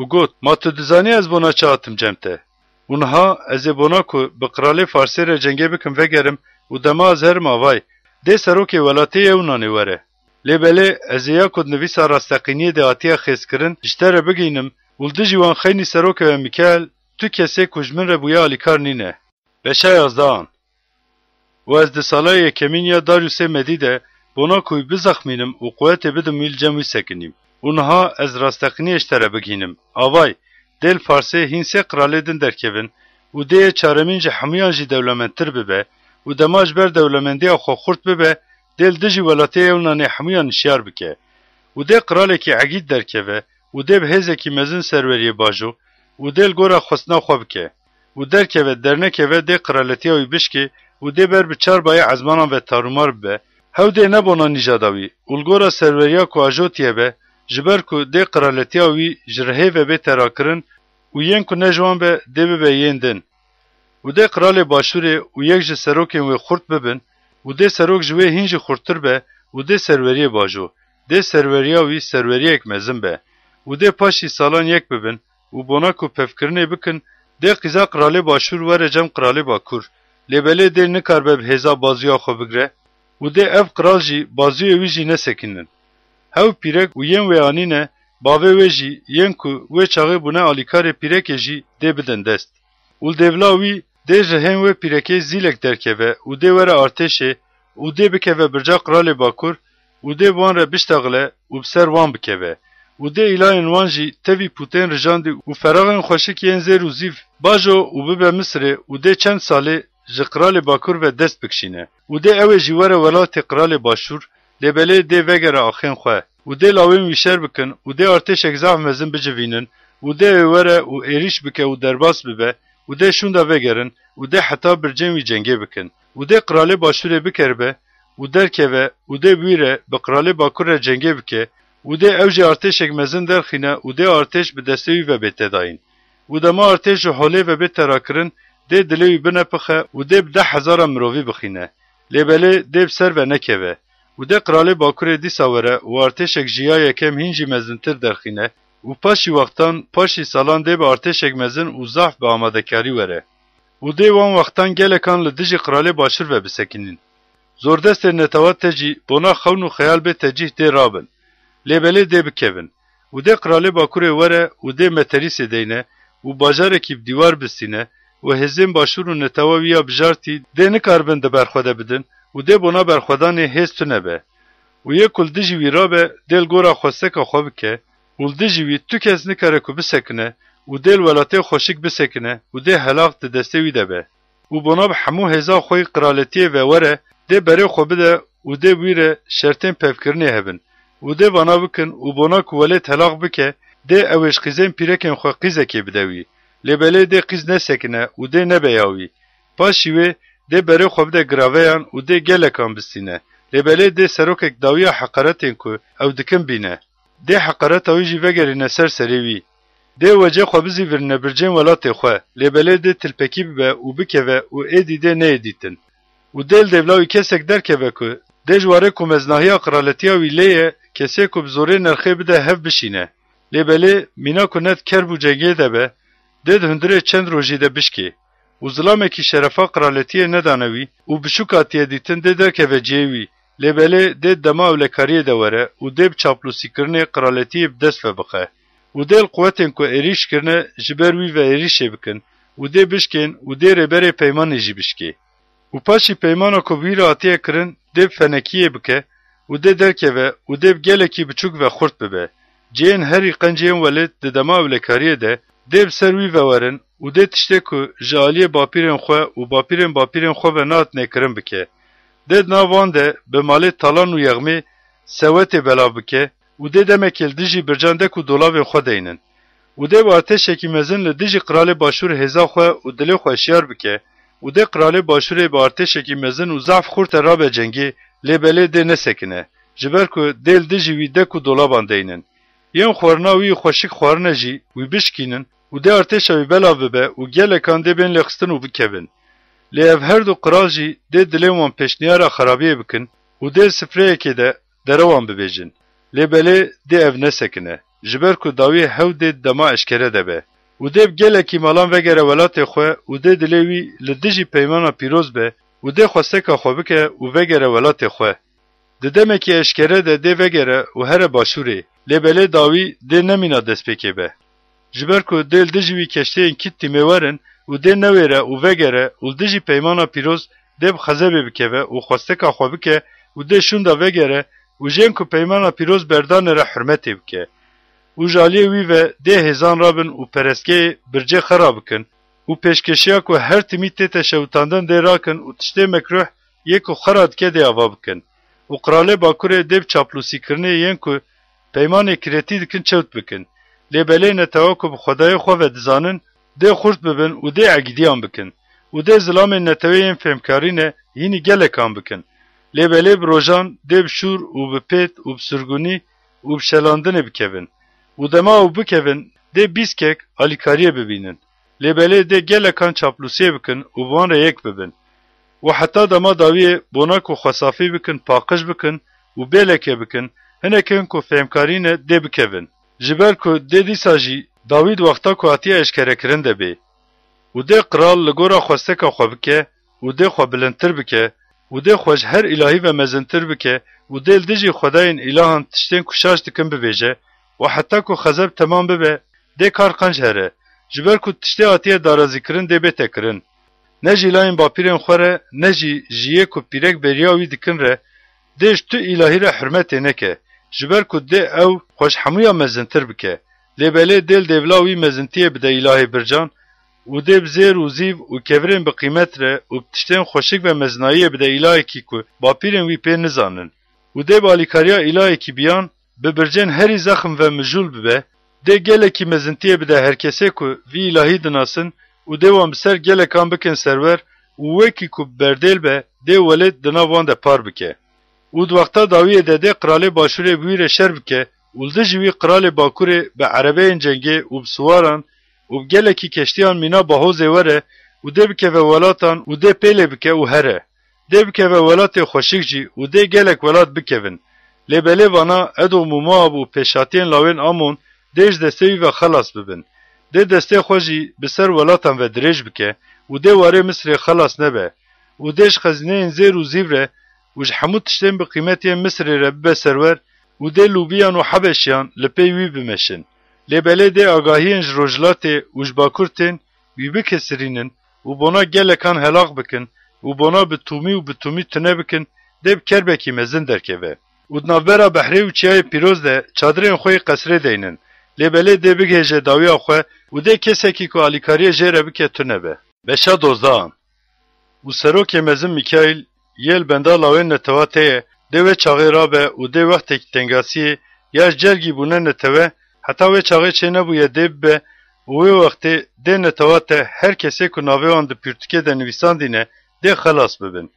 û got, ma tu dizanî ez bona çi hatim cem te. û niha ez ê bona ku bi qiralê Farsê re cengê bikim vegerim û dema ez herim avay, dê serokê welatê Yewnanê were. Lê belê ez ê ya ku nivîsa rasteqîniyê de hatiye xêzkirin ji te re bigînim û li dijî wan xeynî serokê we Mikael, tu kesê ku ji min re bûye alîkar nîne. Beşa yazdan. û ez di sala yekemîn ya Dariusê Medî de bona ku bizexmînim û quwetê bidim wî li cem wî sekinîm. û niha ez rasteqîniyê ji te re bigînim. Avay, dêl Farsê hîn sê qiralê din derkevin û dêyê çaremîn ji hemûyan jî dewlementtir bibe û dema ji ber dewlemendiya xwe xurt bibe, dêl dijî welatê Yewnanê hemûyan nişyar bike. û dê qiralekî egîd derkeve û dê bi hêzekî mezin serweriyê bajo û dêl gora xwestina xwe bike. û derkeve dernekeve dê qiraletiya wî bişkê û dê ber bi çar bayê ezmanan ve tarûmar bibe, hew dê nebona nîjada wî û li gora serweriya ku ajotiye be, ji ber ku dê qiraletiya wî ji rihê ve bê terakirin û yên ku ne ji wan be dê bibe yên din. û dê qiralê başûrê û yek ji serokên wê xurt bibin û dê serok ji wê hîn jî xurttir be û dê serweriyê bajo, dê serweriya wî serweriyek mezin be û dê paşî salan yek bibin û bona ku pevkirinê bikin, dê qîza qiralê başûr were cem qiralê bakur. Lê belê dê nikar be bi hêza bazûya xwe bigire û dê ev qiral jî bazûyê wî jî nesekinin. Hew pîrek û yên wê anîne, bavê wê jî yên ku wê çaxê bûne alîkarê pîrekê jî dê bidin dest. û li devla wî dê ji hên wê pîrekê zîlek derkeve û dê were artêşê û dê bikeve birca qiralê bakur û dê wan re biştexile û bi ser wan bikeve. û dê îlayên wan jî tevî pûtên rijandî û feraxên xweşik yên zêr û zîv bajo û bibe Misrê û dê çend salê ji qiralê bakur ve dest bikişîne. û dê ew ê jî were welatê qiralê başûr, lê belê dê vegere axên xwe û dê lawên wî şer bikin û dê artêşek zaf mezin bicivînin û dê wê were û êriş bike û derbas bibe û dê şûnda vegerin û dê heta bircên wî cengê bikin û dê qiralê başûrê bikeribe û derkeve û dê bûyre bi Kralê Bakur re cengê bike û dê ew jî artêşek mezin derxîne û dê artêş bi destê wî ve bête dayîn. û dema artêş ji holê ve bê terakirin, dê dilê wî binepixe û dê bi 10,000 mirovî bixîne. Lêbelê dê bi ser ve nekeve. û dê Kralê Bakurê dîsa were û artêşek jiya yekem hîn jî mezintir derxîne û paşî wextan, paşî salan dê bi artêşek mezin û zaf bi amadekarî were. û dê wan wextan gelekan li dijî Kralê başûr ve bisekînin. Zordestên netewat te jî bona xewn û xeyal bê tecih dê rabin. Lêbelê dê bikevin. û dê Kralê Bakurê were û dê meterîsê deyne û bajarekî bi dîwar bistîne û hêzên başûr û netewa wî ya bijartî dê nikarbin di berxwe bidin û dê bona berxwedanê hêz tune be. û yê ku li dijî wî rabe, dê li gora xwesteka xwe bike û li dijî wî tu kes nikare ku bisekine û dê li welatê xweşik bisekine û dê helaq di destê wî de be. û bona bi hemû hêza xwe qiraletiyê ve were, dê berê xwe bide û dê bûyre şertên pevkirinê hebin û dê vana bikin û bona ku welêt helaq bike, dê ew êşqîzên pîrekên xwe qîzekê bide wî. Lêbelê dê qîz nesekine û dê nebeya wî. Paşî wê dê berê xwe bide giraveyan û dê gelekan bistîne. Lêbelê dê serokek dawiya heqaretên ku ew dikin bîne. Dê heqareta wî jî vegerîne ser serê wî. Dê wecê xwe bizîvirîne bircên welatê xwe. Lêbelê dê tilpekî bibe û bikeve û êdî dê neêdîtin. û dê li devla wî kesek derkeve ku dê ji warê ku meznahiya qiraletiya wî lê ye, kesê ku bi zorê nerxê bide hev bişîne. Lêbelê mîna ku net ker bû cengê de be, dê di hundirê çend rojî de bişkê. û zilamekî şerefa qiraletiyê nedane wî û bişûk hatiye dîtin dê derkeve ciyê wî. Lêbelê dê dema ewlekariyê de were û dê bi çaplûsîkirinê qiraletiyê bi dest ve bixe. û dê li quwetên ku êrîş kirine ji ber wî ve êrîşê bikin û dê bişkên û dê rêberê peymanê jî bişkê. û paşî peymana ku bi wî re hatiye kirin, dê bi fenekiyê bike û dê derkeve û dê bi gelekî biçûk ve xurt bibe. Ciyên herî qenciyên welêt di dema ewlekariyê de dê bi ser wî ve werin û dê tiştê ku ji aliyê bapîrên xwe û bapîrên xwe ve nehatine kirin bike. Dê di nav wan de bi malê talan û yexmê sewetê belav bike û dê demekê li dijî bircandek û dolavên xwe deynin. û dê bi artêşekî mezin li dijî Kralê Başûr hêza xwe û dilê xwe şiyar bike û dê Kralê Başûrê bi artêşekî mezin û zaf xurte rabe cengê, lêbelê dê nesekine, ji ber ku dê li dijî wî dek û dolaban deynin. Yên xwarina wî xweşik xwarine jî wî bişkînin û dê artêşa wî belav bibe û gelekan dê bên lêxistin û bikevin. Lê ev her du qiral jî dê dilên wan pêşniyara xerabiyê bikin û dê sifreyekê de dere wan bibêjin. Lêbelê dê ev nesekine, ji ber ku dawî hew dê dema eşkere de be. û dê bi gelekî malan vegere welatê xwe û dê dilê wî li dijî peymana pîroz be û dê xwesteka xwe bike û vegere welatê xwe. Di demekî eşkere de dê vegere û here başûrê. Lêbelê dawî dê nemîna destpêkê be. Ji ber ku dê li dijî wî keşteyên kît tîmê werin û dê newêre û vegere û li dijî peymana pîroz dê bi xezebê bikeve û xwesteka xwe bike û dê şûnda vegere û jên ku peymana pîroz berdanê re hürmetê bike. û ji aliyê wî ve dê hêzan rabin û perestgehê bircê xera bikin û pêşkeşiya ku her timî tê şewitandin dê rakin û tiştê mekruh yê ku xera dike dê ava bikin. û Kralê Bakurê dê bi çaplûsîkirinê yên ku peymanê kiretî dikin çewt bikin. Lêbelê netewa ku bi xwedayê xwe ve dizanin, dê xurt bibin û dê egîdiyan bikin û dê zilamên neteweyên fêmkarîne hînî gelekan bikin. Lêbelê bi rojan dê bi şûr û bi pêt û bi surgunî û bi şelandinê bikevin. û dema ew bikevin, dê bîskek alîkariyê bibînin. Lêbelê dê gelekan çaplûsiyê bikin û bi wan re yek bibin. û heta dema dawiyê bona ku xwesafî bikin, paqij bikin û bêlekê bikin, hinekên ku fêmkarîne dê bikevin. Ji ber ku dê dîsa jî dawî di wexta ku hatiye eşkerekirin de bê. û dê qiral li gora xwesteka xwe bike û dê xwe bilindtir bike û dê xwe ji her îlahî ve mezintir bike û dê li dijî xwedayên îlahan tiştên ku şaş dikin bibêje û heta ku xezeb temam bibe, dê kar qenc here, ji ber ku tiştê hatiye darazîkirin dê bête kirin. Ne jî îlahên bapîrên xwe re, ne jî jiyê ku pîrek beriya wî dikin re, dê ji tu îlahî re hürmetê neke, ji ber ku dê ew xwe ji hemûya mezintir bike. Lêbelê dê li devla wî mezintiyê bide îlahê bircan û dê bi zêr û zîv û kevirên bi qîmet re û bi tiştên xweşik ve mezinayiyê bide îlahekî ku bapîrên wî pê nizanin. û dê bi alîkariya îlahekî biyan bi bircên herî zexm ve mijûl bibe, dê gelekî mezintiyê bide herkesê ku vî îlahî dinasin û dê wan bi ser gelekan bikin serwer û wekî ku berdêl be, dê welêt di nav wan de par bike. Ud vakta dawiye de kralê başûrê wî re şer bike û li ji wî kralê Bakurê bi erebeyên cengê û bi siwaran û bi gelekî keştiyan mîna bahozê were û dê bikeve welatan û dê pêlê bike û here. Dê bikeve welatê xweşik jî û dê gelek welat bikevin. Lê belê vana Edo û Moab û pêşhatiyên lawên Amon dê ji destê wî ve xelas bibin. Dê destê xwe jî bi ser welatan ve dirêj bike û dê warê Misrê xelas nebe û dê ji xezineyên zêr û zîv re û ji hemû tiştên bi qîmetiyên Misrê re bibe serwer û dê lûbiyan û hebeşiyan li pey wî bimeşin. Lê belê dê agahiyên ji Rojhilatê û ji Bakur tên wî bikesirînin û bona gelekan helaq bikin û bona bi tûmî û bi tûmî tune bikin dê bi kerbekî mezin derkeve. û di navbera behrê û çiyayê pîroz de çadırên xwe yê qesrê deynin. Lê belê dê bigêje dawiya xwe û dê kesekî ku alîkariye jê re bike tune be. Beşa dozdahan. û serokê mezin Mîkaîl yêl benda lawên netewa tê dê wê çaxê rabe û dê wextekî tengasiyê ya ji cergî bûne netewe heta wê çaxê çê nebûye dê bibe û wê wextê dê netewa te her kesê ku navê wan di pîrtûkê de nivîsandîne dê xelas bibin.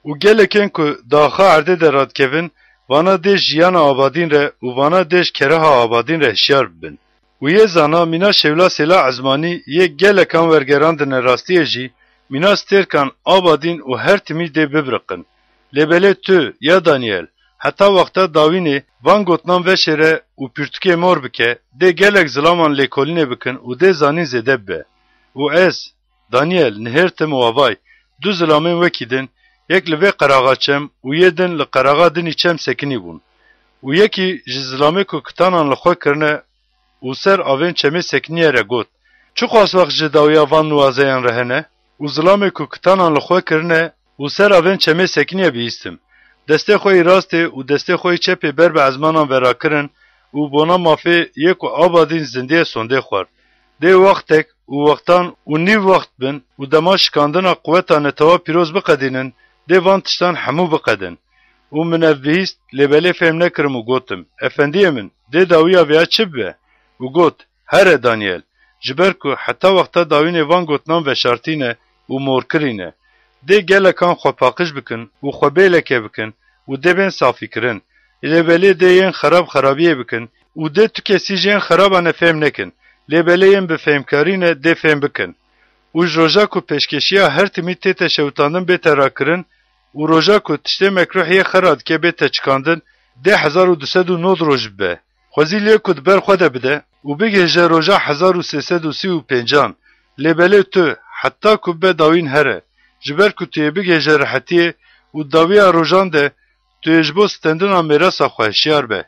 û gelekên ku daxa erdê de radikevin vana dê jiyana abadîn re û vana dê ji kereha abadîn re hişyar bibin. û yê zana mîna şewla Sêla Ezmanî yê gelekan wergerandine rastiyê jî mîna stêrkan abadîn û her timî dê bibiriqin. Lê belê tu ya Daniel heta wexta dawînê van gotnan veşê re û pîrtûkê mor bike dê gelek zilaman lêkolînê bikin û dê zanîn zêde bibe. û ez Daniel nihêrtim û avay du zilamên wekî din yek li vê qeraxa çem û yê din li qeraxa dinî çem sekinî bûn. û yekî ji zilamê ku kitanan li xwe kirine û ser avên çemê sekiniyê re got. Çi qaswex ji dawiya van nuwazeyan re hene? û zilamê ku kitanan li xwe kirine û ser avên çemê sekiniyê bihîstim. Destê xwe yê rastê û destê xwe yê çepê ber bi ezmanan verakirin û bona mafê yê ku abadîn zindiyê sondê xwar. Dê wextek û wextan û nîv wext bin û dema şikandina quweta netewa pîroz biqedînin dê van tiştan hemû biqedin. û min ev bihîst lê belê fêm nekirim û gotim efendiyê min dê dawiya vêya çi bibe? û got here Daniel ji ber ku heta wexta dawînê van gotnan veşartîne û morkirîne. Dê gelekan xwe paqij bikin û xwe bêleke bikin û dê bên safîkirin. Lê belê dê yên xerab xerabiyê bikin û dê tu kesî ji yên xeraban fêm nekin. Lê belê yên bi fêmkarîne dê fêm bikin. û ji roja ku pêşkeşiya her timî tê teşewitandin bête rakirin û roja ku tiştê mekruhiyê xera dike bête çikandin dê 1209 roj bibe. Xwezî lê ku di ber xwe de bide û bigêje roja 1335. Lê belê tu heta ku bibe dawîn here ji ber ku tu yê bigêje rehetiyê û dawiya rojan de tu yê ji bo stendina mêrasa xwe hişyar be.